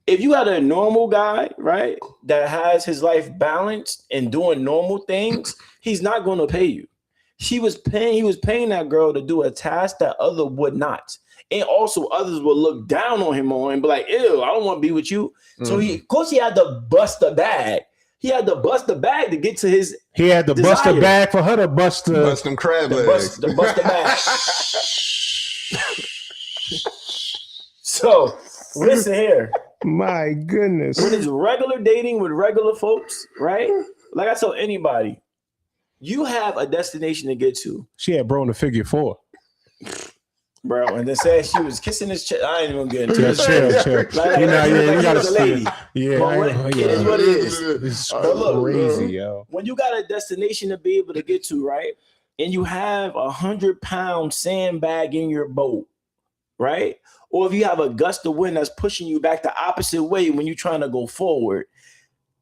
If you had a normal guy, right, that has his life balanced and doing normal things, he's not going to pay you. He was paying that girl to do a task that other would not. And also others would look down on him and be like, ew, I don't want to be with you. So of course he had to bust the bag. He had to bust the bag to get to his He had to desire. bust the bag for her to bust them crab legs. To bust the bag. So listen here. My goodness. When it's regular dating with regular folks, right? Like I tell anybody, you have a destination to get to, She had bro in the figure 4. bro, and then said she was kissing his chest. I ain't even getting to Yeah, it. chill. Like, You know, yeah, you gotta a lady. Yeah, But what, it is what it is. It's But look, crazy, yo. when you got a destination to be able to get to, right, and you have 100-pound sandbag in your boat, right, or if you have a gust of wind that's pushing you back the opposite way when you're trying to go forward,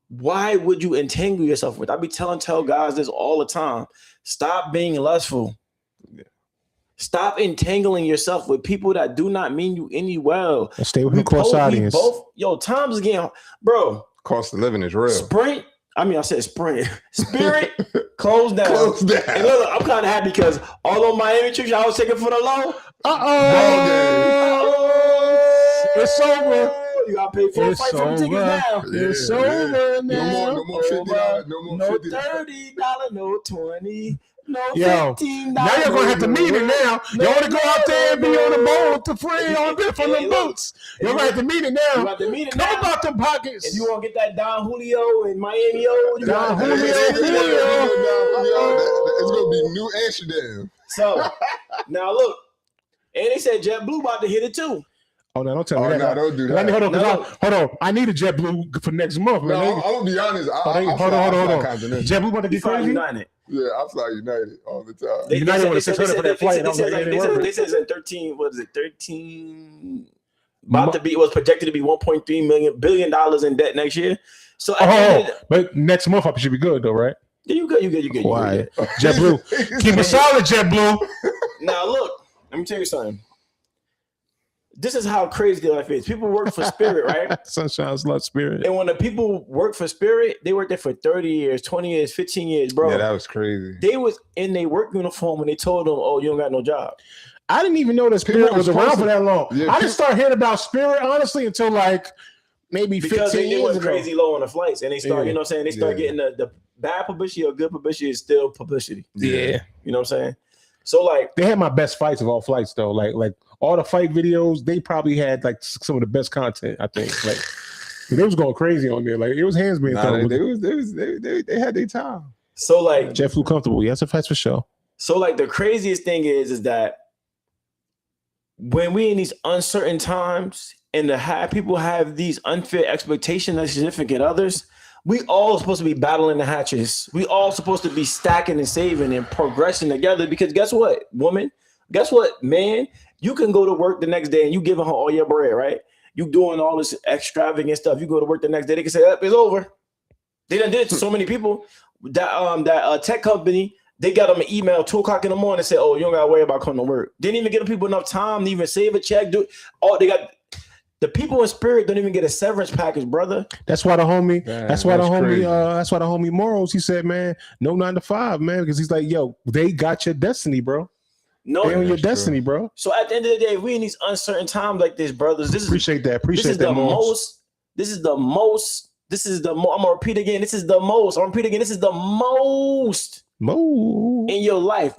why would you entangle yourself with? I be telling guys this all the time. Stop being lustful. Stop entangling yourself with people that do not mean you any well. And stay with the course audience. Times is getting, bro. Cost of living is real. Sprint. I said Sprint. Spirit closed down. Close down. And look, I'm kind of happy because all of Miami trips I was taking for the low. It's over. You got to pay full It's fight for the tickets over. now. It's over now. No more $50. No more No $50. $30, no $20, no Yo, $15. now you're gonna have to meet it now. You want to go out there and be on the boat with the friend on there from the boots. You're gonna have to meet it You now. got to meet it Come now. about them pockets. If you want to get that Don Julio and Miami, you Don got Julio. It's gonna be New Amsterdam. So now look, and they said JetBlue about to hit it too. Oh no! Don't tell me Oh that. no, don't do Let me that. hold on. No. Hold on. I need a JetBlue for next month, No, man. I'm gonna be honest. Hold on. I fly Continental. JetBlue about to He get fly crazy. United. Yeah, I fly United all the time. They United said- wanted they said- 600 for that flight, and I was like, they yeah, said- they worth it. they said it's at 13. What is it? 13. About to be. It was projected to be 1.3 billion dollars in debt next year. So at the end of the- But next month I should be good though, right? you good. Why? JetBlue, keep it solid, JetBlue. Now look, let me tell you something. This is how crazy life is. People work for Spirit, right? Sunshine's love spirit. And when the people work for Spirit, they work there for 30 years, 20 years, 15 years, bro. Yeah, that was crazy. They was in their work uniform when they told them, "Oh, you don't got no job." I didn't even know that Spirit People was was around supposed for that long. Yeah, I didn't start hearing about Spirit honestly until like maybe Because 15 they years went ago. crazy low on the flights, and they start, Yeah. you know what I'm saying? They start Yeah. getting the bad publicity or good publicity is still publicity. Yeah. You know what I'm saying? So like, They had my best fights of all flights though. Like all the fight videos, they probably had like some of the best content. I think like they was going crazy on there. Like it was hands being Nah, thrown. they had their time. so like, Jet flew comfortable. Yes, that's for sure. so like, the craziest thing is that when we in these uncertain times and to have people have these unfair expectations of significant others, we all supposed to be battling the hatches. We all supposed to be stacking and saving and progressing together. Because guess what, woman? Guess what, man? You can go to work the next day and you giving her all your bread, right? You doing all this extravagant stuff. You go to work the next day, they can say, "Up, it's over." They done did it to so many people. That tech company, they got them an email 2:00 in the morning and said, "Oh, you don't gotta worry about coming to work." Didn't even give them people enough time to even save a check. They got the people in Spirit don't even get a severance package, brother. That's why the homie. Man, that's why the that's homie. crazy. That's why the homie Morals. He said, "Man, no 9 to 5, man," because he's like, "Yo, they got your destiny, bro. No. They on your that's true. destiny, bro." So at the end of the day, we in these uncertain times like this, brothers. This is Appreciate that. this Appreciate is that, the Morals. most. This is the most. This is the most. I'm gonna repeat again. This is the most. I'm gonna repeat again. This is the most Mo. in your life.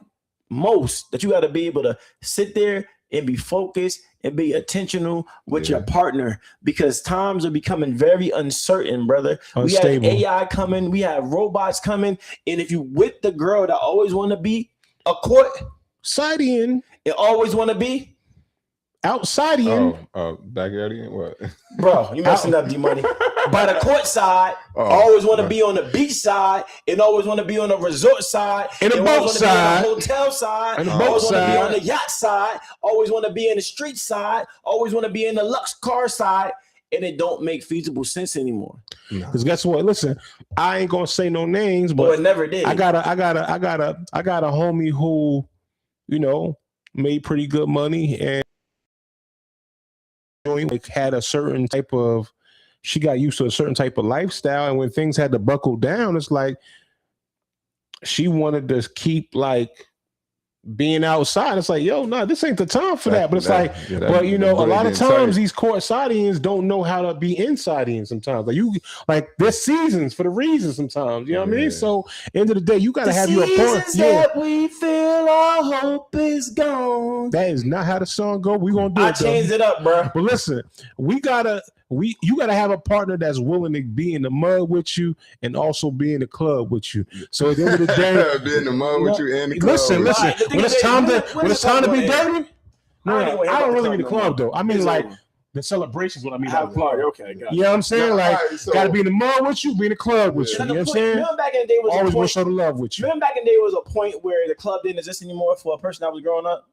Most that you got to be able to sit there and be focused and be intentional with your partner because times are becoming very uncertain, brother. Unstable. We have AI coming, we have robots coming, and if you with the girl that always want to be a court, Side in, and always want to be, outside in. Backyardian? What? bro, you messing up, D Money. By the court side, Oh, always want to right. be on the beach side, and always want to be on the resort side, And the and boat always wanna side. be on the hotel side, And the always boat want to be side. on the yacht side, always want to be in the street side, always want to be in the luxe car side, and it don't make feasible sense anymore. Because guess what? Listen, I ain't gonna say no names, But it but never did. I got a homie who, you know, made pretty good money and like had a certain type of. She got used to a certain type of lifestyle, and when things had to buckle down, it's like she wanted to keep like being outside. It's like, yo, no, this ain't the time for that. But it's like, but you know, a lot of times these courtsidians don't know how to be insidians sometimes. Like there's seasons for the reason sometimes. You know what I mean? Yeah. So end of the day, you gotta the have your point. seasons Yeah. that we feel our hope is gone. That is not how the song go. We gonna do I it. though. changed it up, bro. But listen, we gotta you got to have a partner that's willing to be in the mud with you and also be in the club with you. So at the end of the day, be in the mud with you and the club. listen. Right, When it's time to be dirty, I I don't really mean the club though. I mean It's like over. the celebrations. What I mean, Have a party. Okay, got it. you know what I'm saying? No, Like, alright, so- gotta be in the mud with you, be in the club with Yeah. you. You know what I'm Point- saying? Remember back in the day was Always a want point. to show the love with you. Remember back in the day was a point where the club didn't exist anymore for a person that was growing up.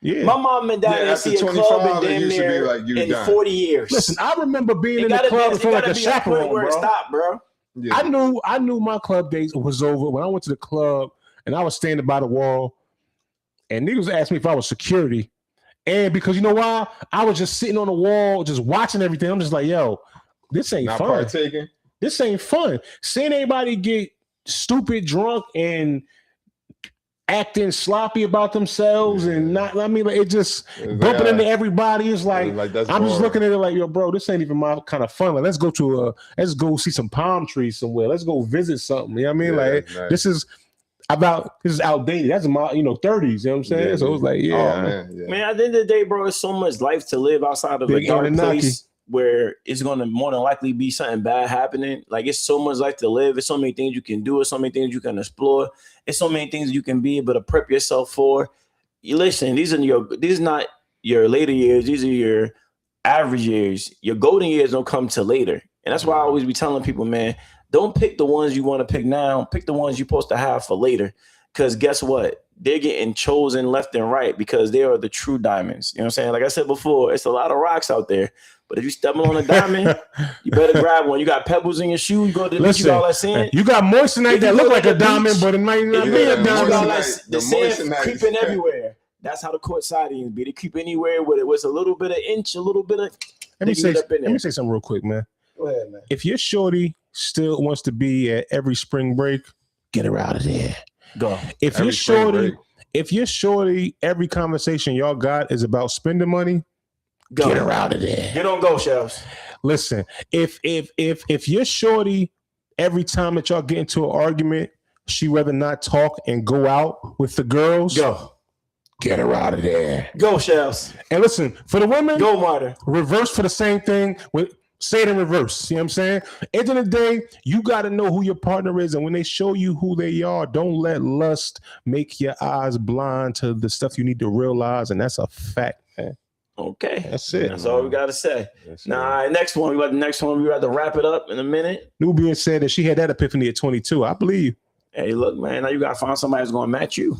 Yeah. My mom and dad Yeah, didn't after see a 25, club in it damn used to be near like you in done. 40 years. Listen, I remember being It in the gotta club be, and feel like a a point chaperone, where it bro. stopped, bro. Yeah. I knew my club days was over when I went to the club and I was standing by the wall and niggas asked me if I was security. And because you know why? I was just sitting on the wall, just watching everything. I'm just like, yo, this ain't Not fun. partaking. This ain't fun. Seeing everybody get stupid drunk and acting sloppy about themselves and not, I mean, like, it just It's bumping like, into everybody. It's like, that's I'm just boring. looking at it like, yo, bro, this ain't even my kind of fun. Like, let's go see some palm trees somewhere. Let's go visit something. You know what I mean? Yeah, Like, nice. this is outdated. That's my, 30s. You know what I'm saying? Yeah, so it was like, yeah. Oh man, yeah. Man, at the end of the day, bro, it's so much life to live outside of Big a dark Anunnaki. place where it's going to more than likely be something bad happening. Like, it's so much life to live. It's so many things you can do. It's so many things you can explore. It's so many things you can be able to prep yourself for. You listen, these are not your later years. These are your average years. Your golden years don't come till later. And that's why I always be telling people, man, don't pick the ones you want to pick now. Pick the ones you're supposed to have for later. Because guess what? They're getting chosen left and right because they are the true diamonds. You know what I'm saying? Like I said before, it's a lot of rocks out there. But if you stumble on a diamond, you better grab one. You got pebbles in your shoe, you go to the beach, you got all that sand. You got moissanite If that you look go like to a the diamond, beach, but it might not You be got a all diamond. that, the The sand moissanite. creeping everywhere. That's how the court sidings be. They creep anywhere with it was a little bit of inch, a little bit of. Let me they get up in let me there. say something real quick, man. Go ahead, man. If your shorty still wants to be at every spring break, get her out of there. Go. If Every your spring shorty, break. if your shorty, every conversation y'all got is about spending money, Go. get her out of there. Get on go, Shells. Listen, if your shorty, every time that y'all get into an argument, she rather not talk and go out with the girls, Go. get her out of there. Go, Shells. And listen, for the women, Go, Martyr. reverse for the same thing. Say it in reverse. You know what I'm saying? At the end of the day, you got to know who your partner is. And when they show you who they are, don't let lust make your eyes blind to the stuff you need to realize. And that's a fact, man. Okay. That's it. That's all we got to say. Yes, Now, sir. all right, next one. We got the next one. We got to wrap it up in a minute. Nubian said that she had that epiphany at 22. I believe. Hey, look, man. Now you got to find somebody that's going to match you.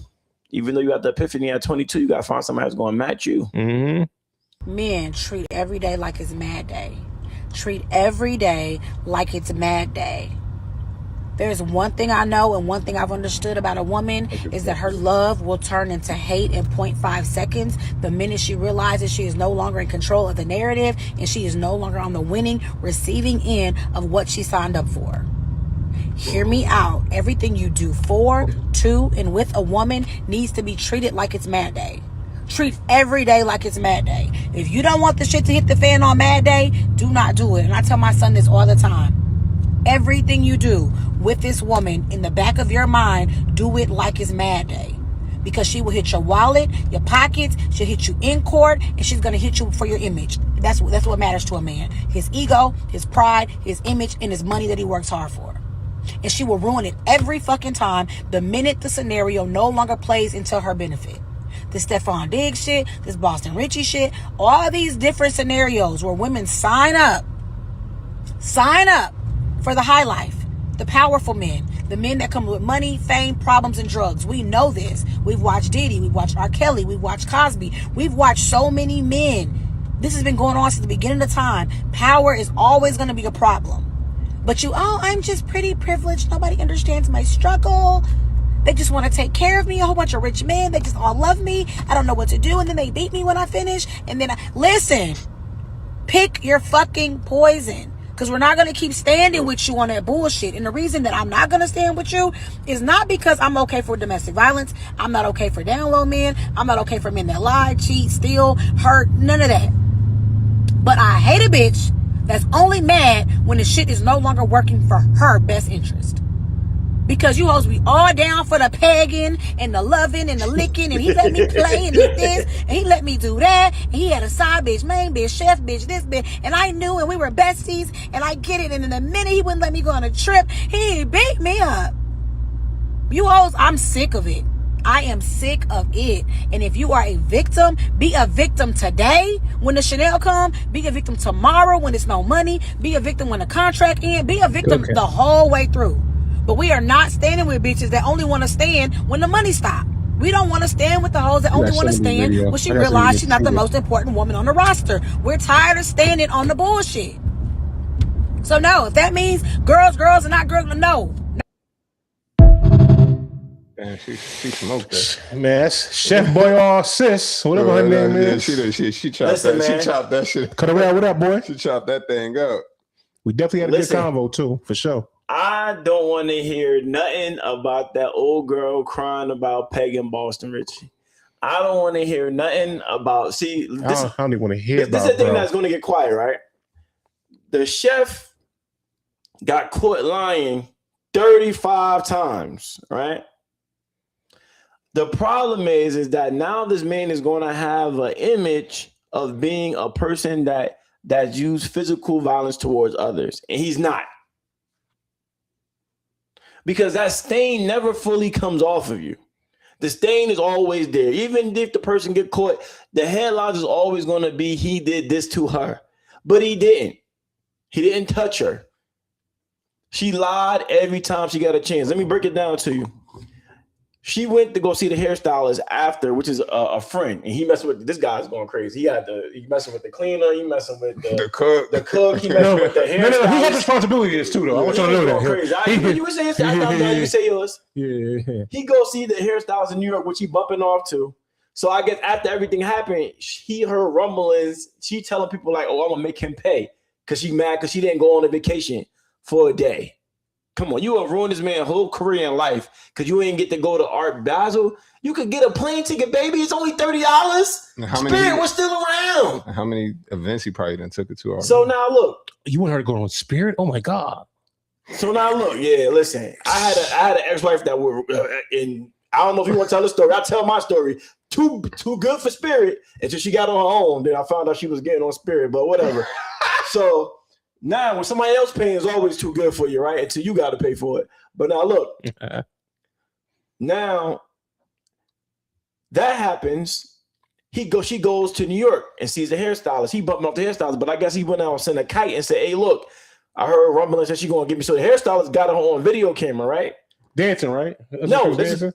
Even though you got the epiphany at 22, you got to find somebody that's going to match you. Mm-hmm. Men treat every day like it's mad day. Treat every day like it's mad day. There's one thing I know and one thing I've understood about a woman is that her love will turn into hate in 0.5 seconds the minute she realizes she is no longer in control of the narrative and she is no longer on the winning, receiving end of what she signed up for. Hear me out. Everything you do for, to, and with a woman needs to be treated like it's mad day. Treat every day like it's mad day. If you don't want the shit to hit the fan on mad day, do not do it. And I tell my son this all the time. Everything you do with this woman, in the back of your mind, do it like it's mad day. Because she will hit your wallet, your pockets, she'll hit you in court, and she's going to hit you for your image. That's what matters to a man. His ego, his pride, his image, and his money that he works hard for. And she will ruin it every fucking time the minute the scenario no longer plays into her benefit. This Stefan Diggs shit, this Boston Richie shit, all these different scenarios where women sign up for the high life, the powerful men, the men that come with money, fame, problems, and drugs. We know this. We've watched Diddy, we've watched R. Kelly, we've watched Cosby, we've watched so many men. This has been going on since the beginning of time. Power is always going to be a problem. But I'm just pretty privileged. Nobody understands my struggle. They just want to take care of me. A whole bunch of rich men. They just all love me. I don't know what to do. And then they beat me when I finish. And then listen, pick your fucking poison. Because we're not going to keep standing with you on that bullshit. And the reason that I'm not going to stand with you is not because I'm okay for domestic violence. I'm not okay for down low men. I'm not okay for men that lie, cheat, steal, hurt. None of that. But I hate a bitch that's only mad when the shit is no longer working for her best interest. Because you hoes be all down for the pegging and the loving and the licking, and he let me play and did this and he let me do that, and he had a side bitch, main bitch, chef bitch, this bitch, and I knew, and we were besties, and I get it. And in a minute he wouldn't let me go on a trip. He beat me up. You hoes, I'm sick of it. I am sick of it. And if you are a victim, be a victim today when the Chanel come. Be a victim tomorrow when it's no money. Be a victim when the contract ends. Be a victim the whole way through. But we are not standing with bitches that only want to stand when the money stop. We don't want to stand with the hoes that only want to stand when she realizes she's not the most important woman on the roster. We're tired of standing on the bullshit. So no, if that means girls and not girls, no. Damn, she smoked that. Man, that's Chef Boy Sis, whatever her name is. She chopped that. She chopped that shit. Cut around, what up, boy? She chopped that thing up. We definitely had a good convo too, for sure. I don't want to hear nothing about that old girl crying about pegging Boston Richie. I don't want to hear nothing about. See, this, I don't even want to hear this is the thing that's going to get quiet, right? The chef got caught lying 35 times, right? The problem is that now this man is going to have an image of being a person that used physical violence towards others, and he's not. Because that stain never fully comes off of you. The stain is always there. Even if the person get caught, the headline is always going to be he did this to her. But he didn't. He didn't touch her. She lied every time she got a chance. Let me break it down to you. She went to go see the hairstylist after, which is a friend, and he messing with this guy's going crazy. He messing with the cleaner, he messing with the cook, he messing with the hairstylist. No, he has responsibilities too, though. I want you to know that. Crazy. You were saying you say yours. Yeah. He go see the hairstylist in New York, which he bumping off to. So I guess after everything happened, he heard rumblings. She telling people like, "Oh, I'm gonna make him pay," because she mad because she didn't go on a vacation for a day. Come on, you have ruined this man's whole career in life because you ain't get to go to Art Basel. You could get a plane ticket, baby. It's only $30. Spirit was still around. How many events he probably done took it to? So now look, you want her to go on Spirit? Oh my God. So now look, listen. I had an ex-wife that were in. I don't know if you want to tell the story. I'll tell my story. Too good for Spirit until she got on her own. Then I found out she was getting on Spirit, but whatever. So. Now, when somebody else paying is always too good for you, right? Until you got to pay for it. But now, look. Now, that happens. She goes to New York and sees the hairstylist. He bumped off the hairstylist, but I guess he went out and sent a kite and said, "Hey, look, I heard rumblings that she's going to get me." So the hairstylist got her on video camera, right? Dancing, right? No, this is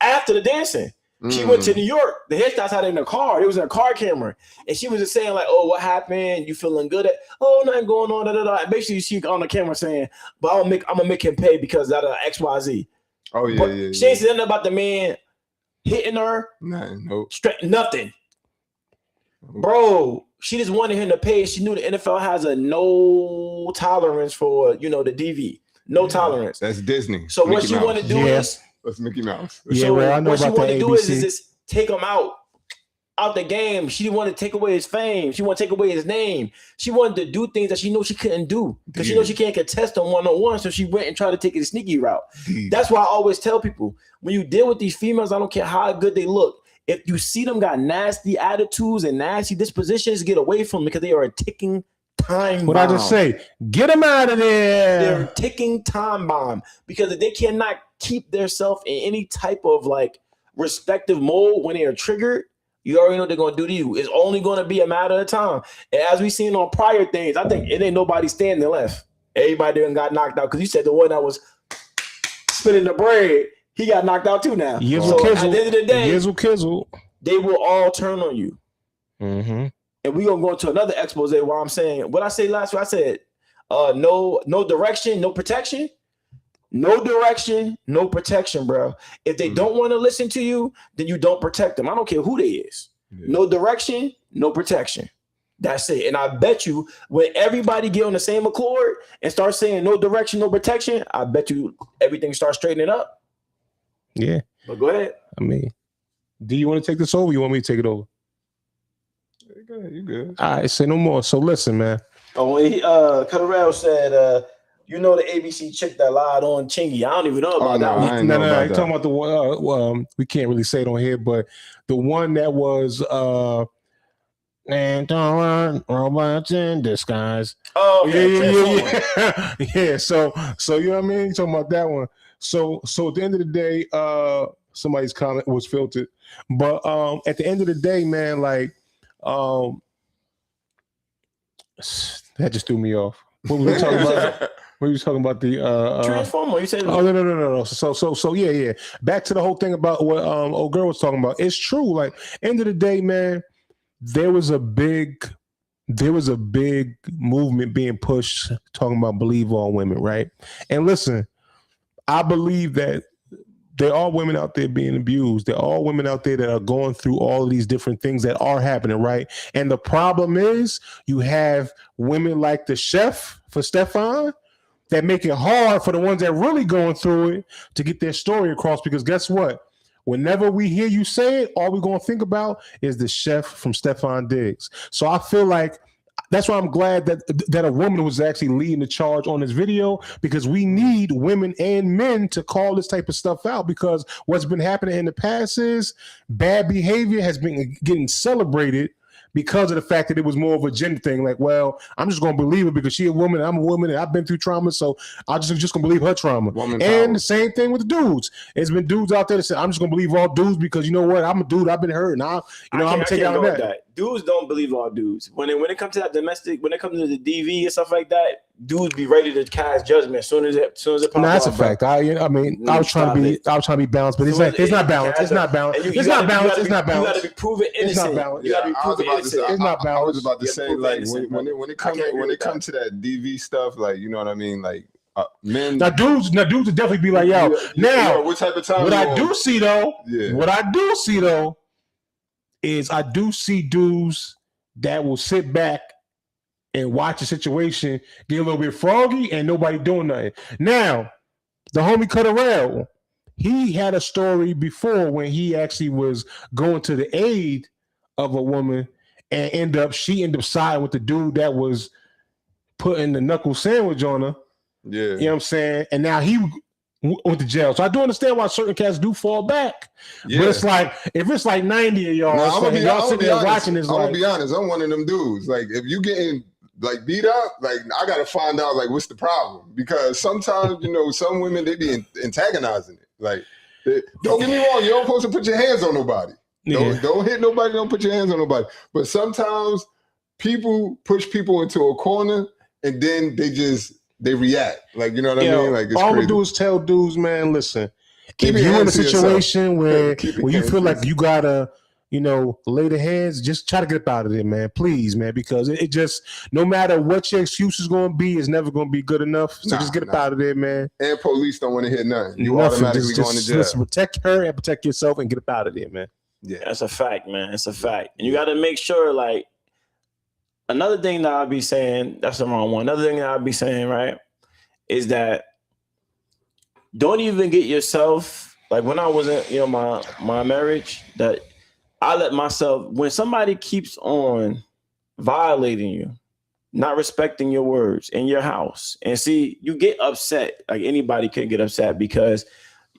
after the dancing. She went to New York. The hairstylist had it in her car. It was in a car camera. And she was just saying like, "Oh, what happened? You feeling good?" "Oh, nothing going on." And basically, she on the camera saying, "But I'm gonna make him pay because of XYZ." Oh, yeah. She ain't said nothing about the man hitting her. Nope. Nothing. Bro, she just wanted him to pay. She knew the NFL has a no tolerance for, the DV. No tolerance. That's Disney. So what you want to do is... That's Mickey Mouse. Yeah, so I know what she about want to the do ABC. is just take him out the game. She didn't want to take away his fame. She want to take away his name. She wanted to do things that she knows she couldn't do because she knows she can't contest on one-on-one. So she went and tried to take a sneaky route. That's why I always tell people, when you deal with these females, I don't care how good they look. If you see them got nasty attitudes and nasty dispositions, get away from them because they are a ticking time bomb. What I just say, get them out of there. They're a ticking time bomb because if they cannot keep themselves in any type of like respective mold when they are triggered, you already know what they're going to do to you. It's only going to be a matter of time. And as we've seen on prior things, I think it ain't nobody standing left. Everybody done got knocked out because you said the one that was spinning the bread, he got knocked out too now. So at the end of the day, they will all turn on you. Mm-hmm. And we're going to go into another expose where I'm saying, what I say last week, I said, no direction, no protection. No direction, no protection, bro. If they don't want to listen to you, then you don't protect them. I don't care who they is. Yeah. No direction, no protection. That's it. And I bet you when everybody get on the same accord and start saying no direction, no protection, I bet you everything starts straightening up. Yeah. But go ahead. I mean, do you want to take this over? Or you want me to take it over? You good. All right, say no more. So listen, man. Oh, when Colorado said, You know the ABC chick that lied on Chingy. I don't even know about that no, one. I ain't know about You that. talking about the one? We can't really say it on here, but the one that was and robots in disguise. Oh, okay. Yeah. So you know what I mean? You talking about that one? So at the end of the day, somebody's comment was filtered, but at the end of the day, man, like that just threw me off. What were we talking about? We was talking about the Transformer. You said oh no. So yeah. Back to the whole thing about what old girl was talking about. It's true. Like end of the day, man, there was a big movement being pushed talking about believe all women, right? And listen, I believe that there are women out there being abused. There are women out there that are going through all of these different things that are happening, right? And the problem is you have women like the chef for Stefan that make it hard for the ones that really going through it to get their story across. Because guess what? Whenever we hear you say it, all we're going to think about is the chef from Stefan Diggs. So I feel like that's why I'm glad that a woman was actually leading the charge on this video, because we need women and men to call this type of stuff out, because what's been happening in the past is bad behavior has been getting celebrated because of the fact that it was more of a gender thing. Like, well, I'm just going to believe it because she's a woman, I'm a woman, and I've been through trauma, so I'm just going to believe her trauma. Woman and power. the same thing with the dudes. It's been dudes out there that say, I'm just going to believe all dudes because you know what? I'm a dude. I've been hurt, and I'm going to take out go with that. Dudes don't believe all dudes. When it comes to that domestic, when it comes to the DV and stuff like that, dudes be ready to cast judgment as soon as it pops No, that's up, a bro. fact. I was trying to be balanced, but it's not balanced. It's not balanced. It's not balanced. It's not You balanced. got to be proven innocent. It's not balanced. You got to be proven innocent. It's not I balanced. was about to say, prove like, innocent, when it comes to that DV stuff, like, you know what I mean, like men. Now dudes would definitely be like, yo. Now, what type of time? what I do see though is I do see dudes that will sit back and watch the situation get a little bit froggy and nobody doing nothing. Now, the homie Cutterell, he had a story before when he actually was going to the aid of a woman and she ended up siding with the dude that was putting the knuckle sandwich on her. Yeah. You know what I'm saying? And now he went to jail. So I do understand why certain cats do fall back. Yeah. But it's like, if it's like 90 of y'all, Now, y'all sitting there watching this, I'm like, gonna be honest, I'm one of them dudes. Like, if you getting like beat up, like, I gotta find out like what's the problem, because sometimes, you know, some women, they be antagonizing it. Like, don't get me wrong, you don't supposed to put your hands on nobody. Don't hit nobody, don't put your hands on nobody. But sometimes people push people into a corner and then they react. Like, you know what I mean? Like, it's all crazy. we do is tell dudes, man, listen, Keep if your you're in a hands to situation where you hands feel to like you gotta, you know, lay the hands, just try to get up out of there, man. Please, man, because it just, no matter what your excuse is going to be, it's never going to be good enough. So just get up out of there, man. And police don't want to hear nothing. You automatically going to jail. Listen, protect her and protect yourself and get up out of there, man. Yeah, that's a fact, man. It's a fact. And you got to make sure, like, another thing that I'll be saying, that's the wrong one. Another thing that I'll be saying, right, is that don't even get yourself, like when I was in, you know, my marriage, that I let myself, when somebody keeps on violating you, not respecting your words in your house, and see, you get upset, like anybody can get upset, because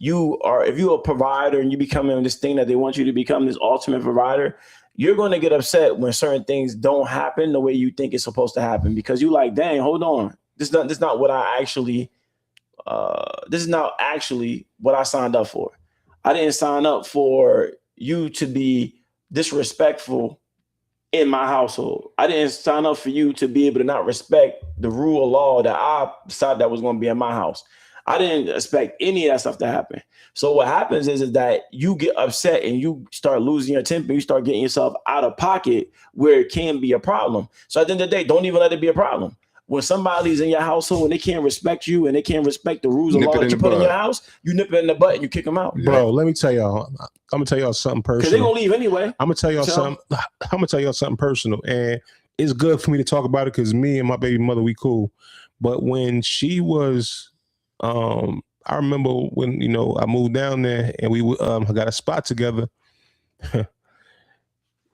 if you're a provider and you becoming this thing that they want you to become, this ultimate provider, you're going to get upset when certain things don't happen the way you think it's supposed to happen, because you like, dang, hold on. This is not what I actually, this is not actually what I signed up for. I didn't sign up for you to be disrespectful in my household. I didn't sign up for you to be able to not respect the rule of law that I decided that was going to be in my house. I didn't expect any of that stuff to happen. So what happens is that you get upset and you start losing your temper. You start getting yourself out of pocket where it can be a problem. So at the end of the day, don't even let it be a problem. When somebody's in your household and they can't respect you and they can't respect the rules of law that you put in your house, you nip it in the butt and you kick them out. Bro, let me tell y'all. I'm gonna tell y'all something personal. Because they're gonna leave anyway. I'm gonna tell y'all something. I'm gonna tell y'all something personal, and it's good for me to talk about it because me and my baby mother, we cool. But when she was, I remember when, you know, I moved down there and we got a spot together.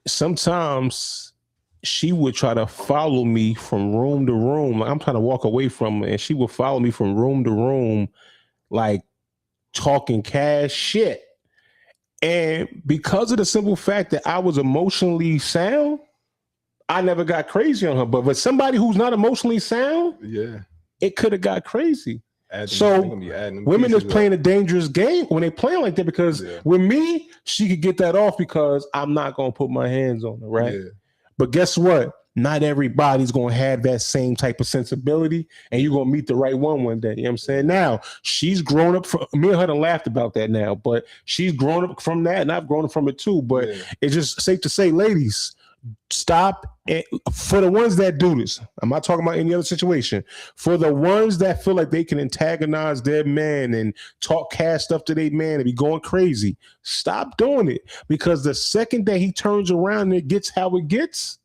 Sometimes she would try to follow me from room to room. Like I'm trying to walk away from her, and she would follow me from room to room, like talking cash shit. And because of the simple fact that I was emotionally sound, I never got crazy on her. But with somebody who's not emotionally sound, it could have got crazy. So women is playing a dangerous game when they play like that, because with me, she could get that off because I'm not going to put my hands on her, right? Yeah. But guess what? Not everybody's going to have that same type of sensibility, and you're going to meet the right one day. You know what I'm saying? Now, she's grown up. Me and her done laughed about that now, but she's grown up from that, and I've grown up from it too. But it's just safe to say, ladies, stop. For the ones that do this, I'm not talking about any other situation. For the ones that feel like they can antagonize their man and talk cash stuff to their man and be going crazy, stop doing it. Because the second that he turns around and it gets how it gets,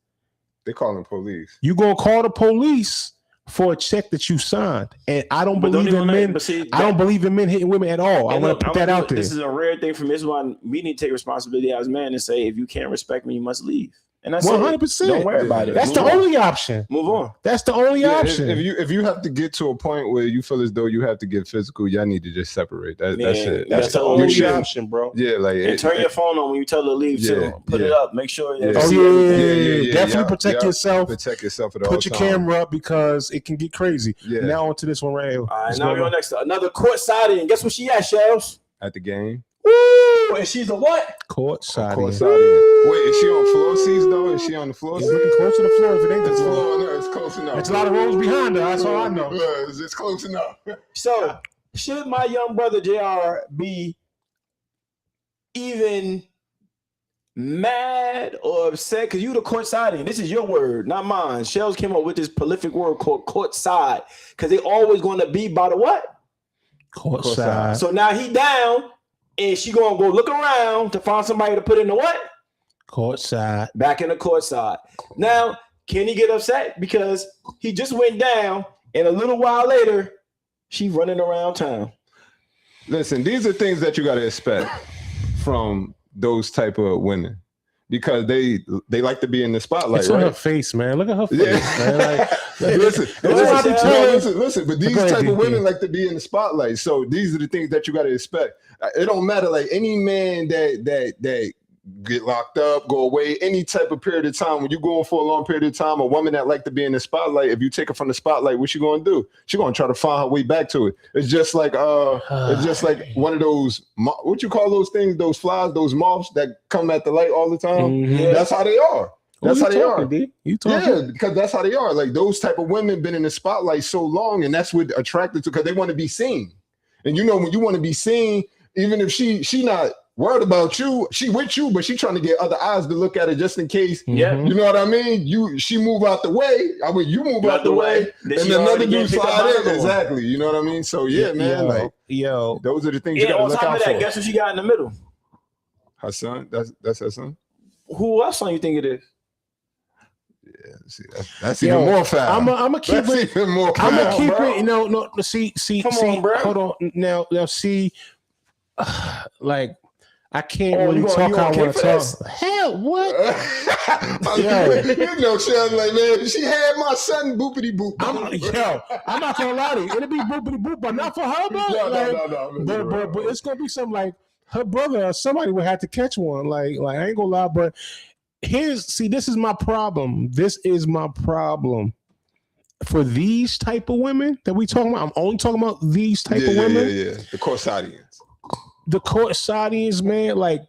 they call the police. You gonna call the police for a check that you signed. And I don't believe in men. I don't believe in men hitting women at all. I want to put that out there. This is a rare thing for me. This is why we need to take responsibility as men and say, if you can't respect me, you must leave. And that's 100%. Don't worry about it. That's the only option. Move on. That's the only option. If you have to get to a point where you feel as though you have to get physical, y'all need to just separate. That's it. That's the only option, bro. Yeah, like and turn your phone on when you tell her to leave too. Put it up. Make sure. Definitely protect yourself. Protect yourself at all times. Put your camera up because it can get crazy. Yeah. Now on to this one right here. All right, now we're on next to another courtside, and guess what she at, Shells? At the game. Woo! And she's a what? Courtside. Wait, is she on floor seats though? Is she on the floor? It's looking close to the floor. If it ain't the floor, it's close enough. It's a lot of rows behind her. That's all I know. It's close enough. So, should my young brother JR be even mad or upset? Because you the courtside. This is your word, not mine. Shells came up with this prolific word called courtside because they always going to be by the what? Courtside. So now he down, and she gonna go look around to find somebody to put in the what? Courtside. Back in the courtside. Now, can he get upset because he just went down, and a little while later, she running around town? Listen, these are things that you got to expect from those type of women. Because they like to be in the spotlight. It's on her face, man. Look at her face, man. Like, listen. But these type of women like to be in the spotlight. So these are the things that you got to expect. It don't matter. Like any man that get locked up, go away, any type of period of time, when you're going for a long period of time, a woman that like to be in the spotlight, if you take her from the spotlight, what she gonna do? She gonna try to find her way back to it. It's just like one of those, what you call those things, those flies, those moths that come at the light all the time. Mm-hmm. That's how they are. That's how they are. You talking? Yeah, because that's how they are. Like those type of women been in the spotlight so long, and that's what attracted to, because they want to be seen. And you know, when you want to be seen, even if she not worried about you, she with you, but she trying to get other eyes to look at it just in case. Yeah, you know what I mean. She move out the way. I mean, you move out the way, and another dude slide in. Exactly. You know what I mean. So yeah, man. Those are the things you got to look out for. Guess what she got in the middle? Her son. That's her son. Who else son you think it is? Yeah, see, that's even more foul. I'm gonna keep it. Even more I'm gonna keep bro. it. No. See. Come on, bro. Hold on. Now. See. Like. I can't really talk how I want to talk. Hell, what? You know, she was like, man, she had my son boopity boop. I'm not gonna lie to you. It'll be boopity boop, but not for her, bro. No. But it's gonna be something like her brother or somebody would have to catch one. Like I ain't gonna lie, but this is my problem. This is my problem. For these type of women that we talking about, I'm only talking about these type of women. Yeah. The courtside. The courtside, man, like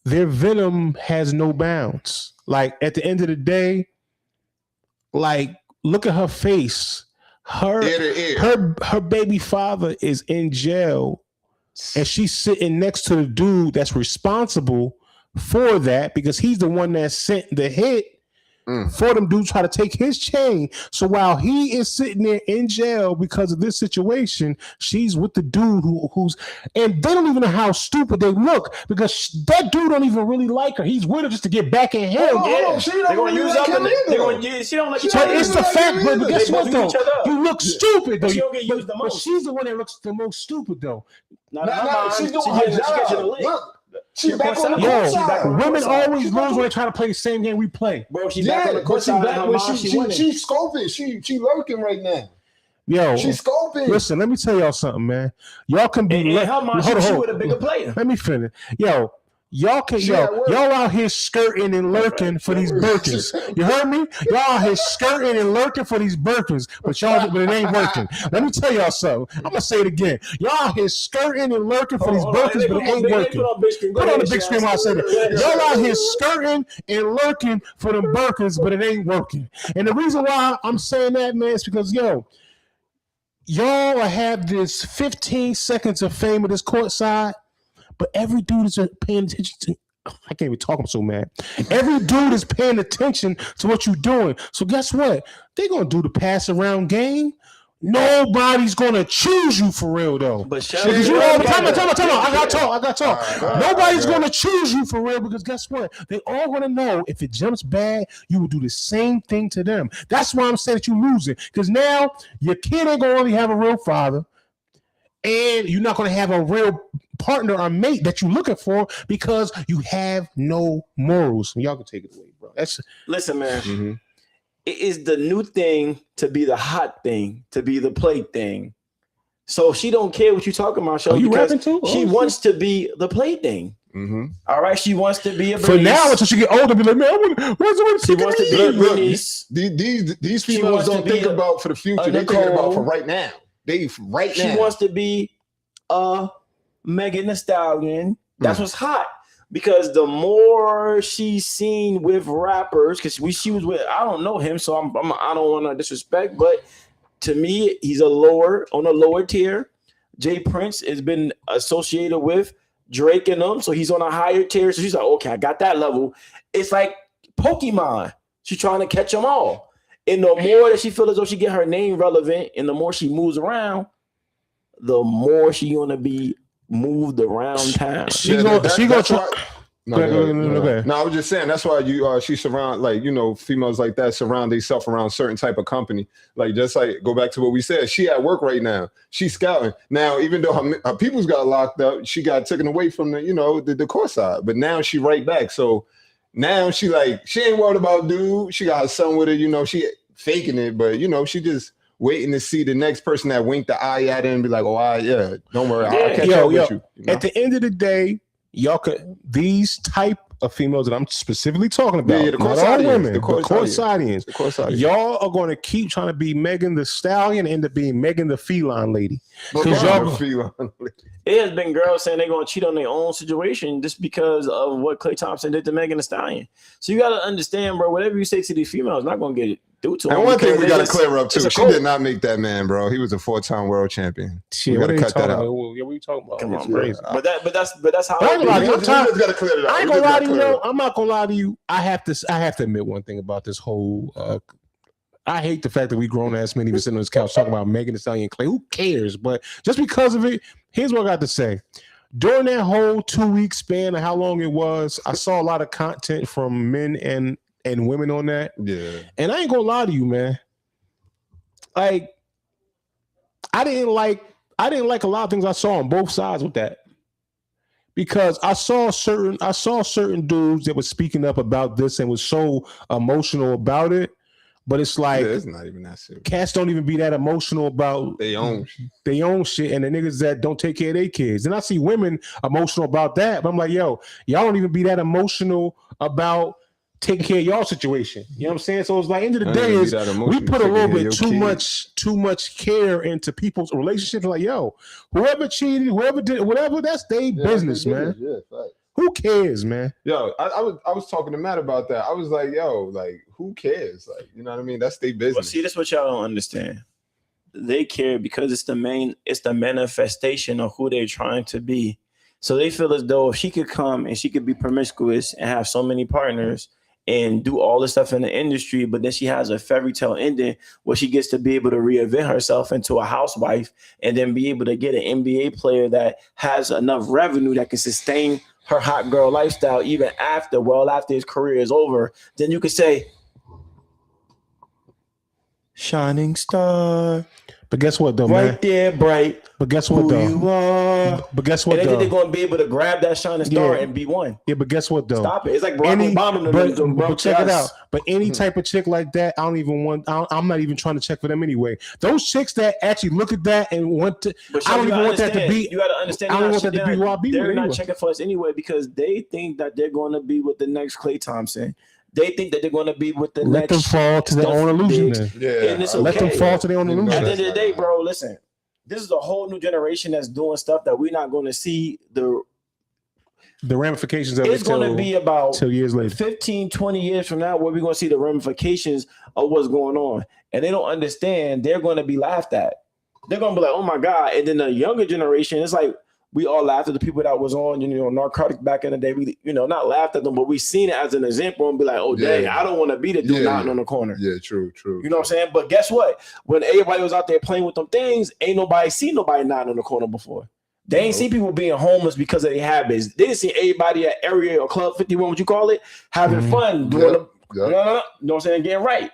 their venom has no bounds. Like at the end of the day, like look at her face. Her baby father is in jail, and she's sitting next to the dude that's responsible for that because he's the one that sent the hit. For them dudes try to take his chain. So while he is sitting there in jail because of this situation, she's with the dude who's, and they don't even know how stupid they look because that dude don't even really like her. He's with her just to get back at him. She don't really like him either. She don't like each other. It's the fact, but guess what though? You look stupid though. She don't get used the most. But she's the one that looks the most stupid though. She's doing her job. She back on the Yo, court side. women always lose when they try to play the same game we play. Bro, she back on the but court she side. back Her when mom, she winning. she's scoping. She lurking right now. Yo, She's scoping. listen, let me tell y'all something, man. Y'all can be. And her mom, she with a bigger player. Let me finish. Yo, y'all out here skirting and lurking for these Birkins. You heard me? Y'all out here skirting and lurking for these Birkins, but it ain't working. Let me tell y'all something. I'm gonna say it again. Y'all out here skirting and lurking for these Birkins, but it ain't working. Put on the big screen while I say that. Y'all out here skirting and lurking for them Birkins, but it ain't working. And the reason why I'm saying that, man, is because y'all have this 15 seconds of fame of this courtside. But every dude is paying attention to. I can't even talk. I'm so mad. Every dude is paying attention to what you're doing. So guess what? They're gonna do the pass around game. Nobody's gonna choose you for real though. But because you all time. I got talk. Nobody's gonna choose you for real because guess what? They all gonna know if it jumps bad, you will do the same thing to them. That's why I'm saying that you're losing. Because now your kid ain't gonna really have a real father. And you're not going to have a real partner or mate that you're looking for because you have no morals. Y'all can take it away, bro. Listen, man. It is the new thing to be the hot thing, to be the play thing. So she don't care what you're talking about, Shelly. You rapping too? She wants to be the play thing. All right, she wants to be a Bernice. For now, until she get older, be like, man, she wants to be a Bernice. These females don't think about for the future. They thinking about for right now. She wants to be a Megan Thee Stallion. That's what's hot. Because the more she's seen with rappers, because she was with, I don't know him, so I don't want to disrespect, but to me, he's on a lower tier. Jay Prince has been associated with Drake and them, so he's on a higher tier. So she's like, okay, I got that level. It's like Pokemon. She's trying to catch them all. And the more that she feels as though she get her name relevant, and the more she moves around, the more she gonna be moved around town. No, I was just saying that's why she surround females like that surround themselves around certain type of company. Like just like go back to what we said. She at work right now. She's scouting now. Even though her people's got locked up, she got taken away from the court side. But now she right back. So. Now she ain't worried about dude. She got her son with her, she faking it, but she just waiting to see the next person that winked the eye at her and be like, oh, don't worry, I'll catch up with you. At the end of the day, y'all could these type of females that I'm specifically talking about, the not all women, the courtside. Y'all are going to keep trying to be Megan Thee Stallion and end up being Megan the feline lady. It has been girls saying they're going to cheat on their own situation just because of what Klay Thompson did to Megan Thee Stallion. So you got to understand, bro, whatever you say to these females, not going to get it due to them. And one thing we got to clear up, too. She did not make that man, bro. He was a 4-time world champion. We got to cut that out. What are you talking about? Come on, bro. But that's how I ain't gonna lie to you. I'm not going to lie to you. I have to admit one thing about this whole I hate the fact that we grown ass men even sitting on this couch talking about Megan Thee Stallion and Klay. Who cares? But just because of it, here's what I got to say. During that whole 2-week span of how long it was, I saw a lot of content from men and women on that. Yeah. And I ain't gonna lie to you, man. Like, I didn't like a lot of things I saw on both sides with that. Because I saw certain dudes that were speaking up about this and was so emotional about it. But it's like it's not even that serious. Cats don't even be that emotional about they own shit, and the niggas that don't take care of their kids. And I see women emotional about that, but I'm like, yo, y'all don't even be that emotional about taking care of y'all situation. You know what I'm saying? So it's like end of the day is we put a little bit too much care into people's relationships. Like, yo, whoever cheated, whoever did whatever, that's their business, man. Yeah, right. Who cares, man? Yo, I was talking to Matt about that. I was like, yo, like, who cares? Like, you know what I mean? That's their business. Well, see, that's what y'all don't understand. They care because it's the manifestation of who they're trying to be. So they feel as though if she could come and she could be promiscuous and have so many partners and do all this stuff in the industry, but then she has a fairy tale ending where she gets to be able to reinvent herself into a housewife and then be able to get an NBA player that has enough revenue that can sustain her hot girl lifestyle even after his career is over, then you could say, shining star. But guess what, though, right man? there, bright. But guess what, Who though? you are. But guess what, And they though? think they're going to be able to grab that shining star Yeah. and be one. Yeah, but guess what, though? Stop it. It's like Barack Obama. But check it out. But any type of chick like that, I don't even want. I'm not even trying to check for them anyway. Those chicks that actually look at that and want to, I don't even want that to be. You got to understand. I don't want that to be who I be with. They're not anyway. checking for us anyway because they think that they're going to be with the next Klay Thompson. They think that they're going to be with the Let next. them fall to their own illusion. Then. Yeah, and it's let them okay. fall to their own illusion. At the end of the day, bro, listen. This is a whole new generation that's doing stuff that we're not going to see the ramifications of it's it. It's going to be about 2 years later, 15, 20 years from now, where we're going to see the ramifications of what's going on. And they don't understand. They're going to be laughed at. They're going to be like, oh my God. And then the younger generation, it's like we all laughed at the people that was on, narcotics back in the day. We, not laughed at them, but we seen it as an example and be like, oh, dang, I don't want to be the dude knocking on the corner. Yeah, true. You know what I'm saying? But guess what? When everybody was out there playing with them things, ain't nobody seen nobody knocking on the corner before. They ain't seen people being homeless because of their habits. They didn't see everybody at Area or Club 51, what you call it, having fun, doing you know what I'm saying, getting right.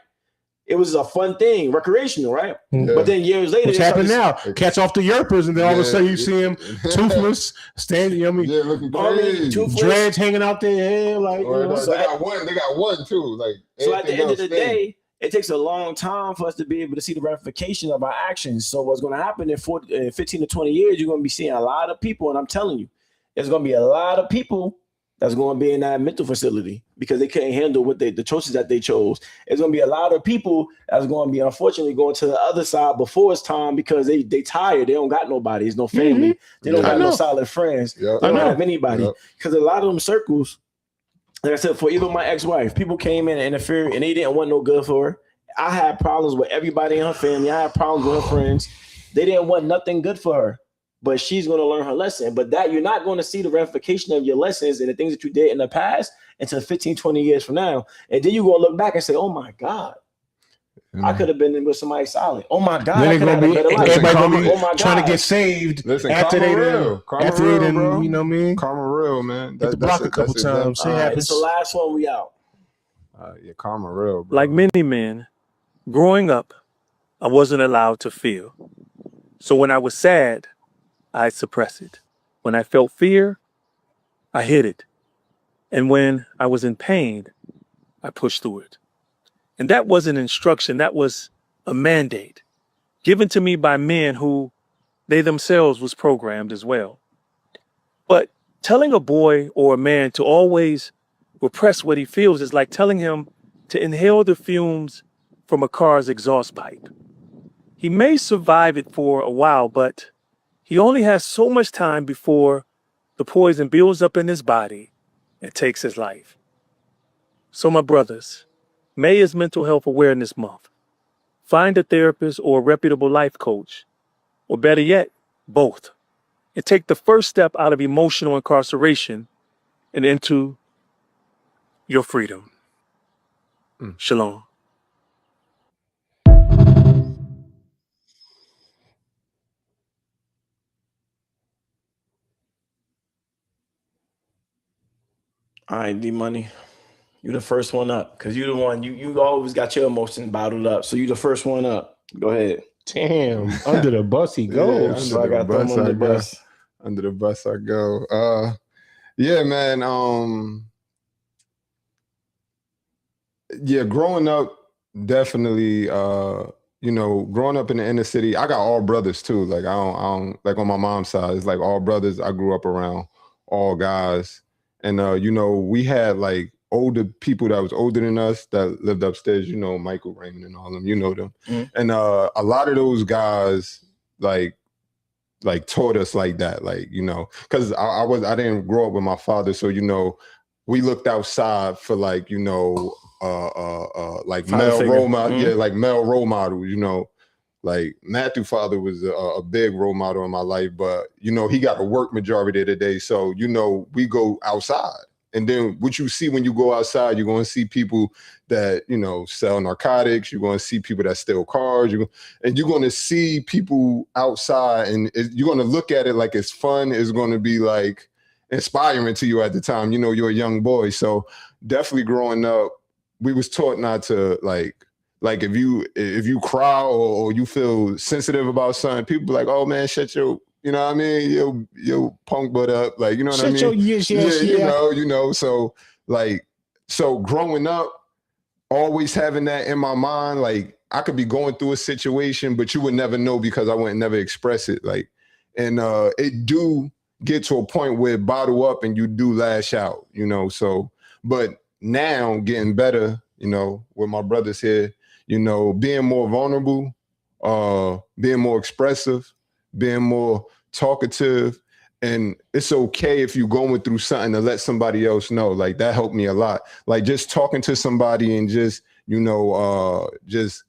It was a fun thing, recreational, right? Yeah. But then years later, what's happening now? Catch off the yerpers, and then all of a sudden you see him toothless, standing. Looking crazy, dreads hanging out their hair, like. They got one too. Like, so at the end of the day, it takes a long time for us to be able to see the ramifications of our actions. So what's going to happen in 15 to 20 years? You're going to be seeing a lot of people, and I'm telling you, there's going to be a lot of people that's going to be in that mental facility because they couldn't handle what the choices that they chose. There's going to be a lot of people that's going to be, unfortunately, going to the other side before it's time because they tired. They don't got nobody. There's no family. They don't got no solid friends. They don't have anybody. Because a lot of them circles, like I said, for even my ex-wife, people came in and interfered and they didn't want no good for her. I had problems with everybody in her family. I had problems with her friends. They didn't want nothing good for her. But she's going to learn her lesson. But that you're not going to see the ramification of your lessons and the things that you did in the past until 15, 20 years from now. And then you're going to look back and say, oh, my God, I could have been with somebody solid. Oh, my God. Then everybody going to be trying to get saved after they done, you know what I mean? Karma real, man. Hit the block a couple times. It's the last one. We out. Yeah, karma real, bro. Like many men, growing up, I wasn't allowed to feel. So when I was sad, I suppress it. When I felt fear, I hid it. And when I was in pain, I pushed through it. And that wasn't instruction. That was a mandate given to me by men who they themselves was programmed as well. But telling a boy or a man to always repress what he feels is like telling him to inhale the fumes from a car's exhaust pipe. He may survive it for a while, but he only has so much time before the poison builds up in his body and takes his life. So my brothers, May is Mental Health Awareness Month. Find a therapist or a reputable life coach, or better yet, both, and take the first step out of emotional incarceration and into your freedom. Shalom. All right, D-Money, you the first one up because you the one, you always got your emotions bottled up. So you the first one up. Go ahead. Damn, under the bus he goes. Under the bus I go. Yeah, man. Yeah, growing up, definitely, growing up in the inner city, I got all brothers too. Like I don't like on my mom's side, it's like all brothers. I grew up around all guys. And, we had like older people that was older than us that lived upstairs, Michael Raymond and all of them, you know them. Mm-hmm. And a lot of those guys like taught us like that, because I didn't grow up with my father. So, we looked outside for like male role model, like male role models, like Matthew's father was a big role model in my life, but he got to work majority of the day. So, we go outside. And then what you see when you go outside, you're going to see people that, sell narcotics. You're going to see people that steal cars. And you're going to see people outside and you're going to look at it like it's fun. It's going to be like inspiring to you at the time. You're a young boy. So definitely growing up, we was taught not to like Like if you cry or you feel sensitive about something, people be like, oh man, shut your, you know what I mean? Your punk butt up. Like, you know what I mean? Shut your yes. You know, so like, so growing up, always having that in my mind, like I could be going through a situation, but you would never know because I wouldn't never express it. Like, and it do get to a point where it bottle up and you do lash out, you know? So, but now getting better, you know, with my brothers here, you know, being more vulnerable, being more expressive, being more talkative. And it's okay if you're going through something to let somebody else know. Like that helped me a lot. Like just talking to somebody and just, you know, just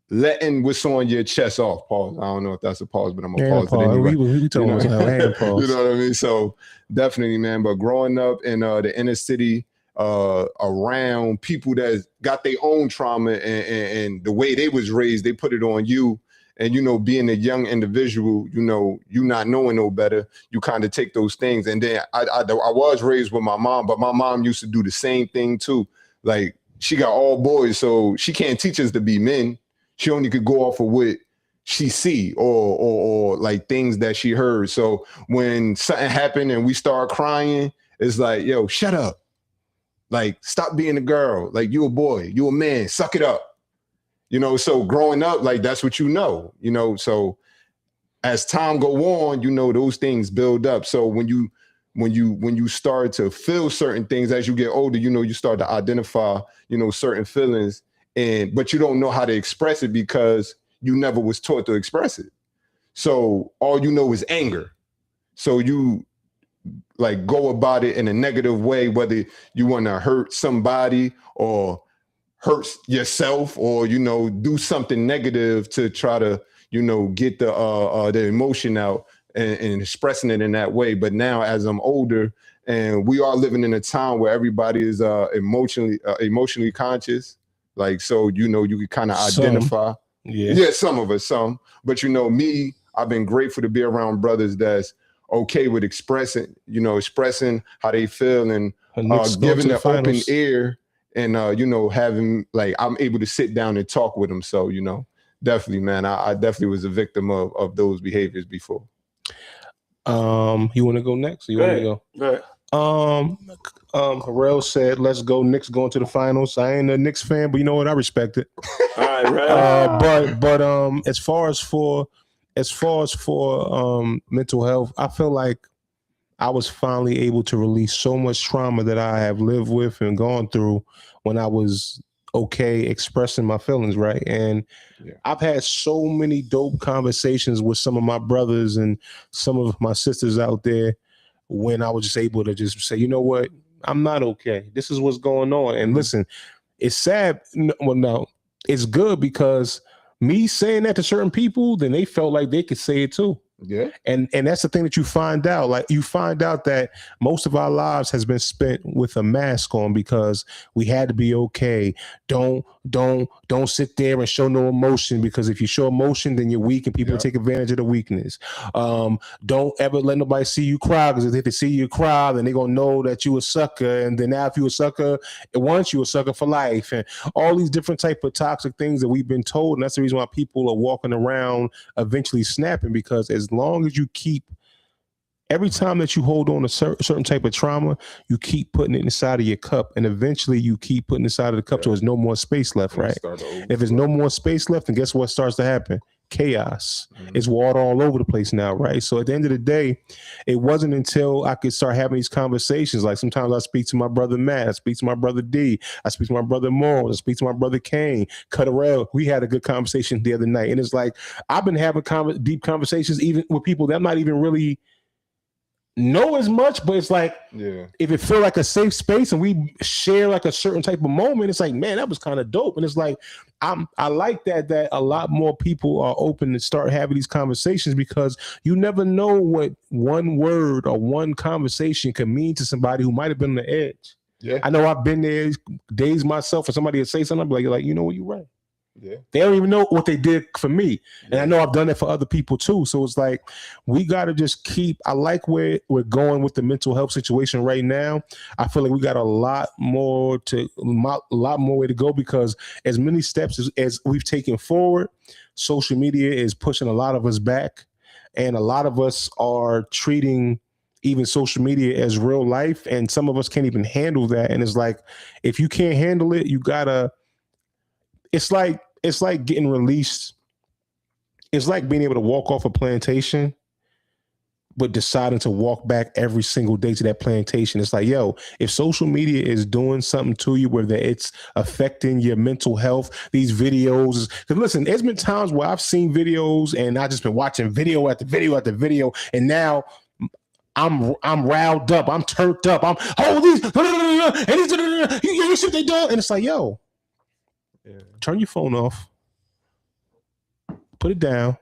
letting what's on your chest off. Pause. I don't know if that's a pause, but I'm gonna pause it anyway. We told us now. You know what I mean? So definitely, man. But growing up in the inner city, around people that got their own trauma and the way they was raised, they put it on you. And, you know, being a young individual, you know, you not knowing no better, you kind of take those things. And then I was raised with my mom, but my mom used to do the same thing too. Like she got all boys, so she can't teach us to be men. She only could go off of what she see or like things that she heard. So when something happened and we start crying, it's like, yo, shut up. Like, stop being a girl. Like, you a boy, you a man, suck it up. You know, so growing up, like, that's what you know, so as time go on, you know, those things build up. So when you start to feel certain things as you get older, you know, you start to identify, you know, certain feelings, but you don't know how to express it because you never was taught to express it. So all you know is anger. So you like go about it in a negative way, whether you want to hurt somebody or hurt yourself or, you know, do something negative to try to, you know, get the emotion out and expressing it in that way. But now as I'm older and we are living in a time where everybody is emotionally conscious, like, so, you know, you can kind of identify. Yeah, some of us, but you know, me, I've been grateful to be around brothers that's okay with expressing how they feel and giving the open ear and, you know, having like, I'm able to sit down and talk with them. So, you know, definitely, man, I definitely was a victim of those behaviors before. You want to go next? Or you want to go? Go ahead. Harrell said, let's go Knicks going to the finals. I ain't a Knicks fan, but you know what? I respect it. All right, but as far as for mental health, I feel like I was finally able to release so much trauma that I have lived with and gone through when I was okay expressing my feelings, right? And I've had so many dope conversations with some of my brothers and some of my sisters out there when I was just able to just say, you know what, I'm not okay. This is what's going on. And listen, it's sad. Well, no, it's good because me saying that to certain people, then they felt like they could say it too. Yeah. And that's the thing that you find out. Like you find out that most of our lives has been spent with a mask on because we had to be okay. Don't sit there and show no emotion because if you show emotion, then you're weak and people take advantage of the weakness. Don't ever let nobody see you cry because if they see you cry, then they're gonna know that you a sucker. And then now if you a sucker, once you a sucker for life and all these different type of toxic things that we've been told. And that's the reason why people are walking around eventually snapping because as long as you keep, every time that you hold on to certain type of trauma, you keep putting it inside of your cup and eventually you keep putting it inside of the cup so there's no more space left, right? If there's no more space left, then guess what starts to happen? Chaos. It's water all over the place now, right? So at the end of the day, it wasn't until I could start having these conversations. Like sometimes I speak to my brother Matt, I speak to my brother D, I speak to my brother Morris, I speak to my brother Kane, Cutterell. We had a good conversation the other night. And it's like, I've been having deep conversations even with people that I'm not even really know as much, but it's like if it feel like a safe space and we share like a certain type of moment, it's like, man, that was kind of dope. And it's like I like that a lot more people are open to start having these conversations because you never know what one word or one conversation can mean to somebody who might have been on the edge. I know I've been there days myself, and somebody would say something, I'd be like, you know what, you're right. Yeah. They don't even know what they did for me. And I know I've done it for other people too. So it's like, we got to just I like where we're going with the mental health situation right now. I feel like we got a lot more way to go, because as many steps as we've taken forward, social media is pushing a lot of us back. And a lot of us are treating even social media as real life. And some of us can't even handle that. And it's like, if you can't handle it, you gotta, it's like getting released. It's like being able to walk off a plantation, but deciding to walk back every single day to that plantation. It's like, yo, if social media is doing something to you, whether it's affecting your mental health, these videos, because listen, there's been times where I've seen videos and I just been watching video after video after video, and now I'm riled up, I'm turned up, I'm these you see what they do, and it's like, yo, turn your phone off, put it down,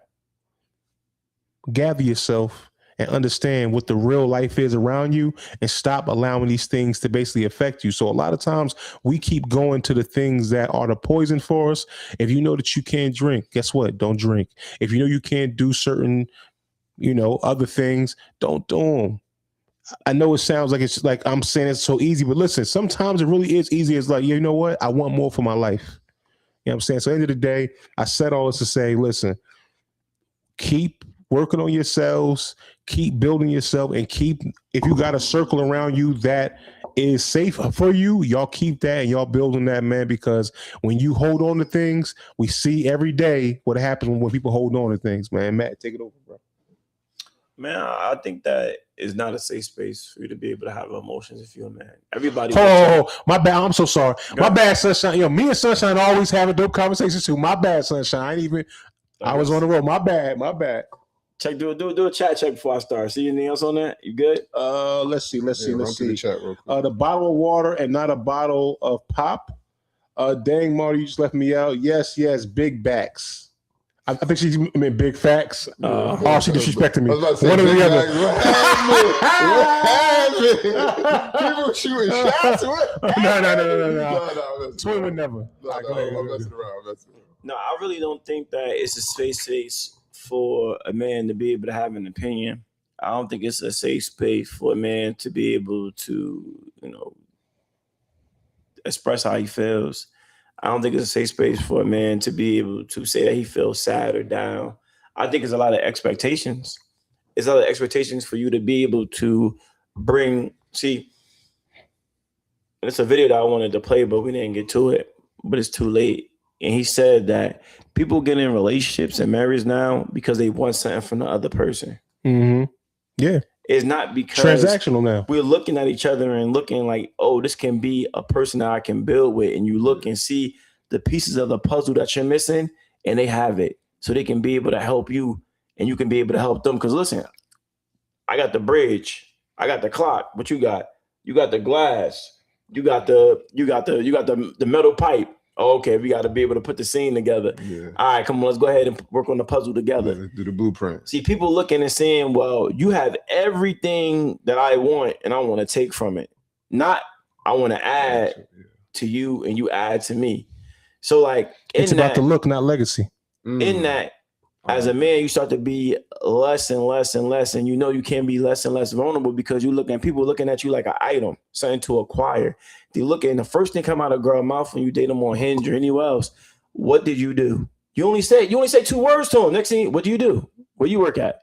gather yourself, and understand what the real life is around you, and stop allowing these things to basically affect you. So a lot of times we keep going to the things that are the poison for us. If you know that you can't drink, guess what? Don't drink. If you know you can't do certain, other things, don't do them. I know it sounds like it's like I'm saying it's so easy, but listen, sometimes it really is easy. It's like, you know what? I want more for my life. You know what I'm saying? So at the end of the day, I said all this to say, listen, keep working on yourselves, keep building yourself, and if you got a circle around you that is safe for you, y'all keep that and y'all building that, man, because when you hold on to things, we see every day what happens when people hold on to things, man. Matt, take it over, bro. Man, I think that is not a safe space for you to be able to have emotions if you're a man. Everybody. Oh, my bad. I'm so sorry. My bad, Sunshine. Me and Sunshine always having dope conversations too. My bad, Sunshine. I was on the road. My bad. Check, do a chat check before I start. See anything else on that? You good? Let's see. The chat real quick. The bottle of water and not a bottle of pop. Dang, Marty, you just left me out. Yes, big backs. I think she meant big facts. She disrespected me. I was about to say, one or the other. What happened? People shooting shots? No. Twin would never. I'm messing around. No, I really don't think that it's a safe space for a man to be able to have an opinion. I don't think it's a safe space for a man to be able to, express how he feels. I don't think it's a safe space for a man to be able to say that he feels sad or down. I think it's a lot of expectations. It's a lot of expectations for you to be able to see, it's a video that I wanted to play, but we didn't get to it, but it's too late. And he said that people get in relationships and marriages now because they want something from the other person. Mm-hmm. Yeah. It's not because transactional now. We're looking at each other and looking like, oh, this can be a person that I can build with. And you look and see the pieces of the puzzle that you're missing, and they have it. So they can be able to help you, and you can be able to help them. Because listen, I got the bridge, I got the clock. What you got? You got the glass. You got the metal pipe. Oh, okay, we got to be able to put the scene together. Yeah. All right, come on, let's go ahead and work on the puzzle together. Yeah, do the blueprint. See, people looking and saying, well, you have everything that I want and I want to take from it. Not I want to add to you and you add to me. So like, it's about the look, not legacy. In that, as a man, you start to be less and less and less, and you can be less and less vulnerable because people looking at you like an item, something to acquire. They look at, and the first thing come out of a girl's mouth when you date them on Hinge or anywhere else, what did you do? You only say 2 words to them. Next thing, what do you do? Where you work at?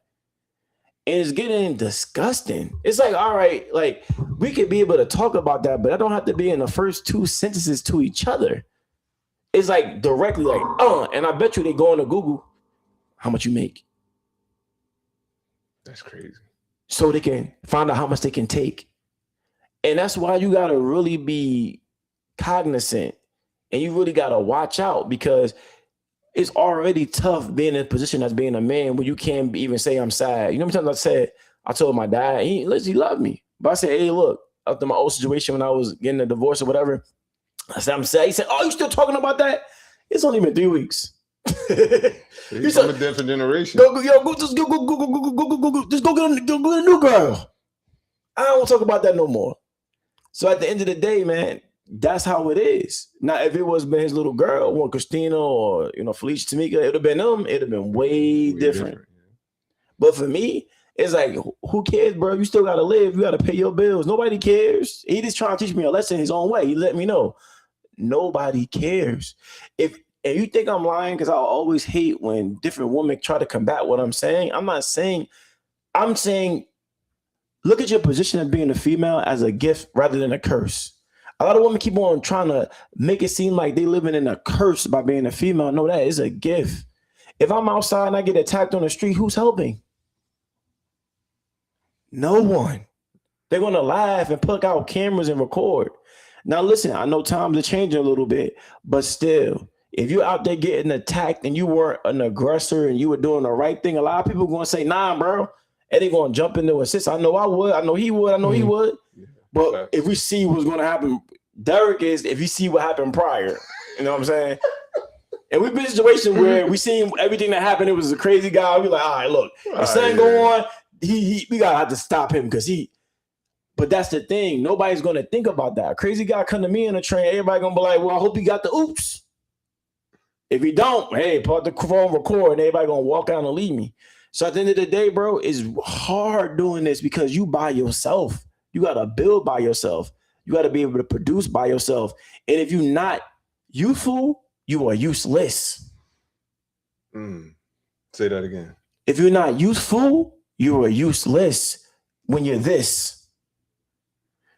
And it's getting disgusting. It's like, all right, like we could be able to talk about that, but I don't have to be in the first 2 sentences to each other. It's like directly like, and I bet you they go into Google, how much you make. That's crazy. So they can find out how much they can take. And that's why you got to really be cognizant and you really got to watch out, because it's already tough being in a position as being a man when you can't even say I'm sad. You know how many times I told my dad, he loved me. But I said, hey, look, after my old situation when I was getting a divorce or whatever, I said, I'm sad. He said, oh, you still talking about that? It's only been 3 weeks. He's from a different generation. Just go get a new girl. I don't want to talk about that no more. So at the end of the day, man, that's how it is. Now, if it was been his little girl, or Christina, or Felicia Tamika, it would have been them. It'd have been way different. But for me, it's like, who cares, bro? You still gotta live. You gotta pay your bills. Nobody cares. He just trying to teach me a lesson his own way. He let me know. Nobody cares. And you think I'm lying because I always hate when different women try to combat what I'm saying. I'm saying, look at your position of being a female as a gift rather than a curse. A lot of women keep on trying to make it seem like they living in a curse by being a female. No, that is a gift. If I'm outside and I get attacked on the street, who's helping? No one. They're going to laugh and put out cameras and record. Now, listen, I know times are changing a little bit, but still, if you're out there getting attacked and you weren't an aggressor and you were doing the right thing, a lot of people are going to say, nah, bro. And they're going to jump into assist. I know I would. I know he would. I know he would. But if we see what's going to happen, Derek is, if you see what happened prior, you know what I'm saying? And we've been in a situation where we seen everything that happened. It was a crazy guy. We like, all right, look, if something go on, we got to have to stop him because but that's the thing. Nobody's going to think about that. A crazy guy come to me in a train. Everybody going to be like, well, I hope he got the oops. If he don't, hey, put the phone record and everybody going to walk out and leave me. So at the end of the day, bro, it's hard doing this because you by yourself. You got to build by yourself. You got to be able to produce by yourself. And if you're not youthful, you are useless. Say that again. If you're not youthful, you are useless when you're this.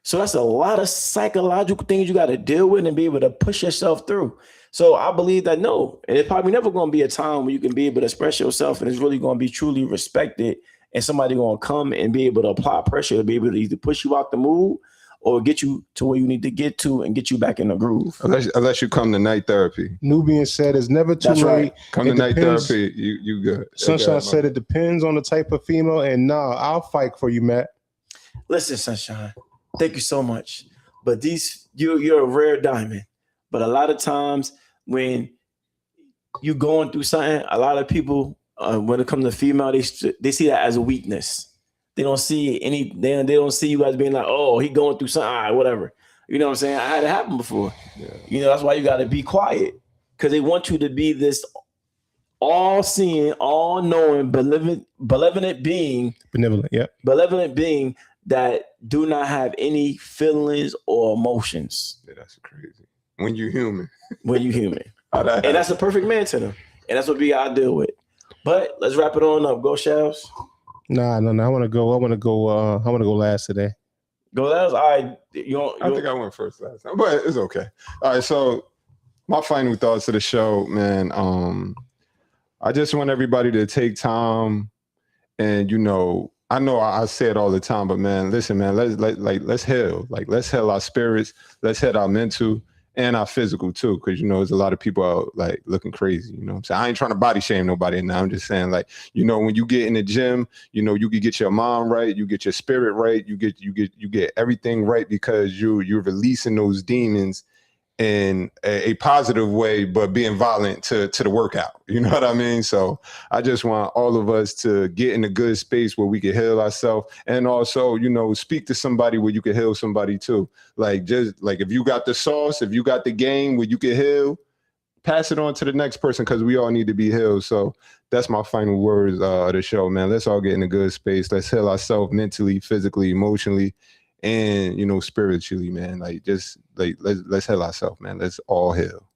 So that's a lot of psychological things you got to deal with and be able to push yourself through. So I believe that no, and it's probably never going to be a time where you can be able to express yourself and it's really going to be truly respected and somebody going to come and be able to apply pressure to be able to either push you out the mood or get you to where you need to get to and get you back in the groove. Unless you come to night therapy. Nubian said it's never too late. Right. Come to night therapy, you good. Sunshine said it depends on the type of female, and I'll fight for you, Matt. Listen, Sunshine, thank you so much. But you're a rare diamond. But a lot of times when you're going through something, a lot of people, when it comes to female, they see that as a weakness. They don't see they don't see you as being like, oh, he going through something, all right, whatever. You know what I'm saying? I had it happen before. Yeah. That's why you got to be quiet because they want you to be this all-seeing, all-knowing, benevolent being. Benevolent being that do not have any feelings or emotions. Yeah, that's crazy. When you're human. And that's a perfect man to them. And that's what we got to deal with. But let's wrap it on up. Go, Shells. No. I want to go last today. Go last? All right. I think I went first last time, but it's okay. All right. So my final thoughts of the show, man. I just want everybody to take time and, I know I say it all the time, but man, listen, man, let's heal. Like, let's heal our spirits. Let's heal our mental and our physical too. Cause there's a lot of people out like looking crazy. You know what I'm saying? I ain't trying to body shame nobody now. I'm just saying like, when you get in the gym, you can get your mind right. You get your spirit right. You get everything right because you're releasing those demons in a positive way, but being violent to the workout. You know what I mean? So I just want all of us to get in a good space where we can heal ourselves and also, speak to somebody where you can heal somebody too. Like, just like if you got the sauce, if you got the game where you can heal, pass it on to the next person because we all need to be healed. So that's my final words of the show, man. Let's all get in a good space. Let's heal ourselves mentally, physically, emotionally, and spiritually, man. Like, just like let's heal ourselves, man. Let's all heal.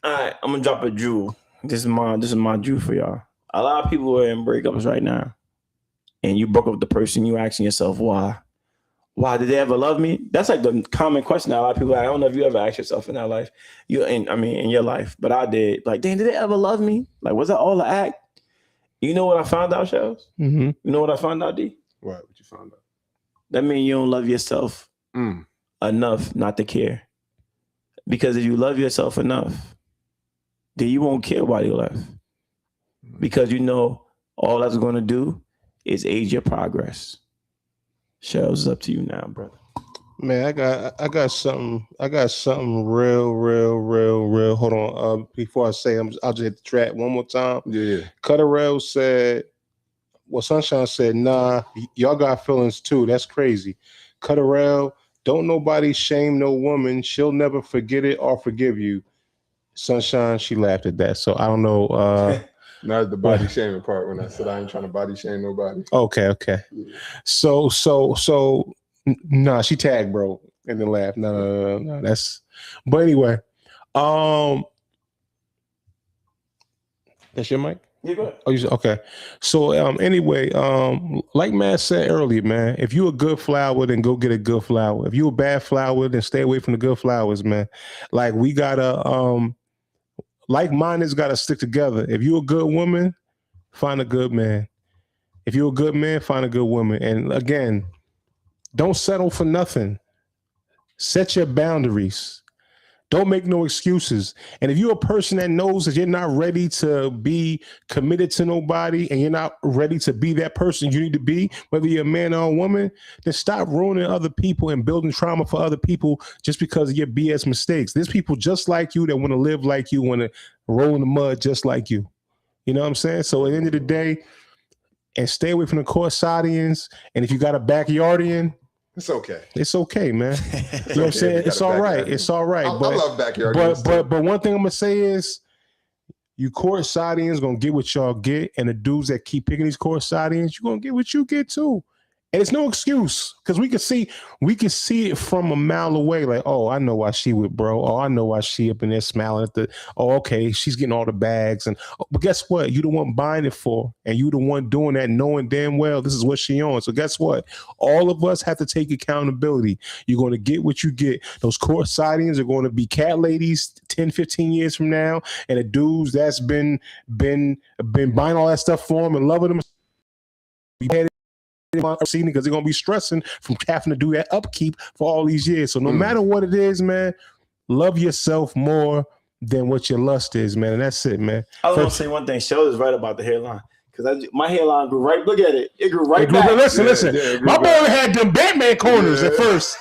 All right, I'm gonna drop a jewel. This is my jewel for y'all. A lot of people are in breakups right now, and you broke up with the person. You asking yourself why? Why did they ever love me? That's like the common question that a lot of people. I don't know if you ever asked yourself in that life. In your life, but I did. Like, dang, did they ever love me? Like, was that all an act? You know what I found out, Shells? Mm-hmm. You know what I found out, D? What you found out? That means you don't love yourself enough not to care. Because if you love yourself enough, then you won't care why you left. Because all that's going to do is aid your progress. Shells, is up to you now, brother. Man, I got something real. Hold on. Before I say, I'll just hit the track one more time. Yeah. Cutterell said, well, Sunshine said, nah, y'all got feelings too. That's crazy. Cutterell, Don't nobody shame no woman. She'll never forget it or forgive you. Sunshine, she laughed at that. So I don't know. Not the body shaming part when I said I ain't trying to body shame nobody. Okay. Yeah. So nah, she tagged bro and then laughed. No. That's but anyway. That's your mic? Yeah, go ahead. Oh, okay. So anyway, like Matt said earlier, man, if you a good flower, then go get a good flower. If you a bad flower, then stay away from the good flowers, man. Like we gotta like-minded's gotta stick together. If you a good woman, find a good man. If you're a good man, find a good woman. And again, don't settle for nothing. Set your boundaries. Don't make no excuses. And if you're a person that knows that you're not ready to be committed to nobody and you're not ready to be that person you need to be, whether you're a man or a woman, then stop ruining other people and building trauma for other people just because of your BS mistakes. There's people just like you that want to live like you, want to roll in the mud just like you. You know what I'm saying? So at the end of the day, and stay away from the Corsadians. And if you got a backyardian, it's okay. It's okay, man. You know what I'm saying? It's all right. It's all right. I love backyardians. But one thing I'm gonna say is, you Corsadians gonna get what y'all get, and the dudes that keep picking these Corsadians, you're gonna get what you get too. And it's no excuse because we can see it from a mile away. Like, oh, I know why she with bro. Oh, I know why she up in there smiling at the. Oh, okay, she's getting all the bags. And but guess what? You the one buying it for, and you the one doing that, knowing damn well this is what she on. So guess what? All of us have to take accountability. You're going to get what you get. Those Corsadians are going to be cat ladies 10, 15 years from now, and the dudes that's been buying all that stuff for them and loving them. Because they're gonna be stressing from having to do that upkeep for all these years. So no matter what it is, man, love yourself more than what your lust is, man. And that's it, man. I was gonna say one thing. Show is right about the hairline because my hairline grew right. Look at it. It grew right back. Listen. My boy had them Batman corners at first.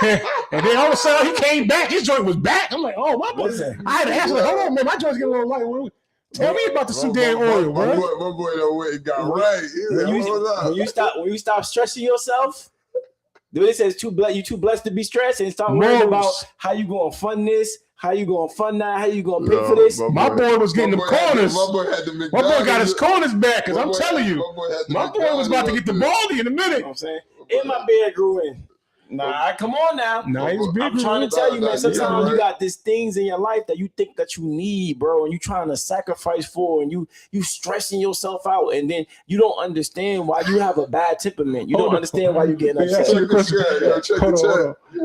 And then all of a sudden he came back. His joint was back. I'm like, oh, my boy. I had to ask him, hold on, man. My joint's getting a little light. Tell me about the Sudan oil, bro. My boy done went and got right. When you stop stressing yourself, they say it's you too blessed to be stressed, and start worrying about how you gonna fund this, how you gonna fund that, how you gonna pay for this. My boy was getting them corners. My boy got his corners back because I'm telling you, my boy was about to get the baldy in a minute. You know what I'm saying? And my beard grew in. Nah, come on now. I'm trying to tell you, man. Sometimes you got these things in your life that you think that you need, bro, and you trying to sacrifice for, and you stressing yourself out, and then you don't understand why you have a bad temperament. You don't understand why you're getting upset.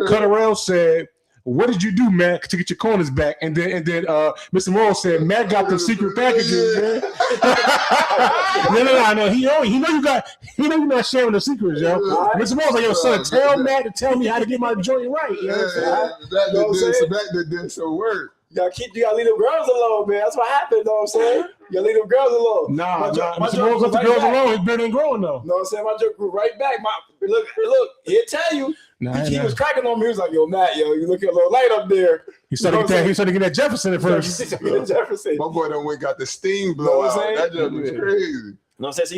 Cut around said, what did you do, Matt, to get your corners back? And then Mr. Morrow said, Matt got the secret packages, man. No. He know you're not sharing the secrets, yo. Right. Mr. Morrow's like, yo, son, tell Matt to tell me how to get my joint right. You know what I'm saying? That did some work. You gotta leave them girls alone, man. That's what happened, know what I'm saying? You gotta leave them girls alone. Mr. Morrow's let the girls alone. He's better than growing, though. You know what I'm saying? My joke grew right back. Look, he'll tell you. He was cracking on me. He was like, yo, Matt, you looking a little light up there. He started to get that Jefferson at first. Jefferson. My boy done went got the steam blow out. That just was crazy. You know what I'm saying? So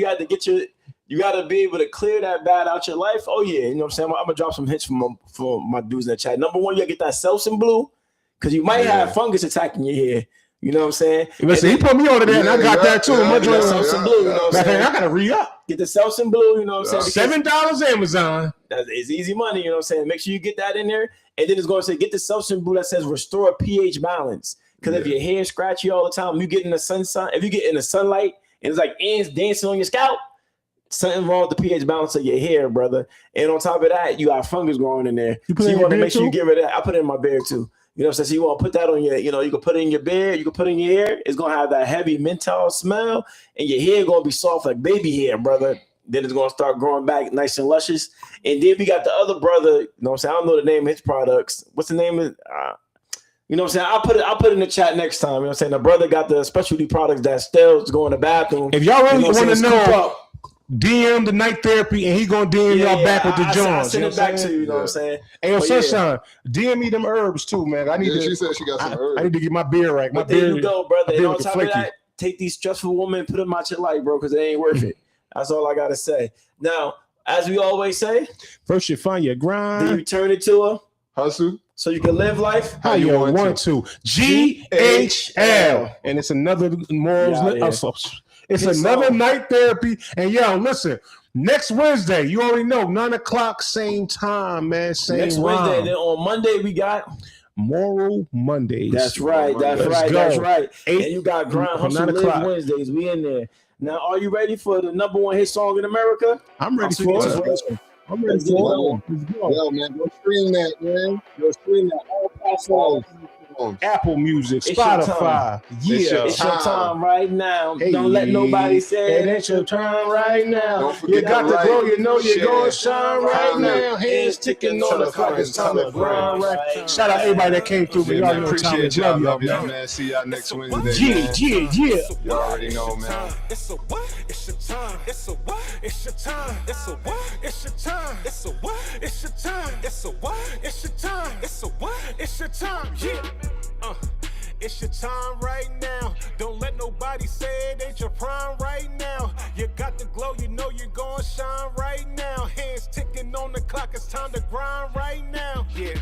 you got to be able to clear that bad out your life. Oh, yeah. You know what I'm saying? I'm going to drop some hints for my dudes in the chat. Number one, you got to get that Selsun Blue because you might have fungus attacking your hair. You know what I'm saying? Listen, he put me on to that, and I got that too. Selsun Blue, you know what I'm saying? I got to re-up. Get the Selsun Blue, you know what I'm saying? $7 Amazon. It's easy money, you know what I'm saying? Make sure you get that in there. And then it's going to say, get the Selsun Blue that says restore pH balance. Because if your hair is scratchy all the time, you get in the if you get in the sunlight and it's like ants dancing on your scalp, something wrong with the pH balance of your hair, brother. And on top of that, you got fungus growing in there. So you want to make sure you get rid of that. I put it in my beard too. You know what I'm saying? So you want to put that on your, you can put it in your beard, you can put it in your hair. It's going to have that heavy menthol smell, and your hair going to be soft like baby hair, brother. Then it's going to start growing back nice and luscious. And then we got the other brother, you know what I'm saying? I don't know the name of his products. What's the name of you know what I'm saying? I'll put it in the chat next time. You know what I'm saying? The brother got the specialty products that Stell's go in the bathroom. If y'all really want to know, DM the Night Therapy, and he gonna DM y'all back with the Jones. I'll send it back to you. You know what I'm saying? Hey, yo, Sunshine, DM me them herbs too, man. I need to. She said she got some herbs. I need to get my beard right. My there beard, you go, brother. And on top of that, take these stressful women and put them out your life, bro, because it ain't worth it. That's all I gotta say. Now, as we always say, First you find your then grind. you turn it to a Hustle. so you can live life. How you want to? GHL. And it's another morals. Yeah. It's Hit another song. night therapy. And yo, listen, next Wednesday, you already know, 9:00, same time, man. Same Next Wednesday, rhyme. and then on Monday we got. Moral Mondays. That's right. That's Let's right. go. That's right. 8 And you got Grind from Hustle 9 Live o'clock. Wednesdays. We in there. Now, are you ready for the #1 hit song in America? I'm ready I'm for speaking it. to I'm ready Let's get it for on. it. Let's go. Yo, man, go stream that, man. Go stream that. All platforms. Apple Music, It's your Spotify. Yeah. It's your time right now. Hey, Don't let nobody say it ain't your time right now. Don't forget You got to to glow, like, you know you're share, going to shine right comment. now. Hands ticking on the clock, it's time to grind right. Shout out everybody that came through. Yeah, Y'all man, know time appreciate is y'all. love Love y'all, y'all, man. man. See y'all next Wednesday, Yeah, man. yeah. You already know, man. It's a what? It's your time. It's a what? It's your time. It's a what? It's your time. It's a what? It's your time. It's a what? It's your time. It's a what? It's your time. Yeah. It's your time right now. Don't let nobody say it ain't your prime right now. You got the glow, you know you're gonna shine right now. Hands ticking on the clock, it's time to grind right now. Yeah.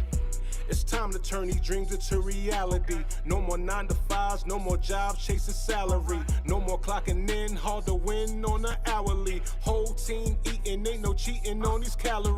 It's time to turn these dreams into reality. No more 9 to 5s, no more jobs chasing salary. No more clocking in, hard to win on the hourly. Whole team eating, ain't no cheating on these calories.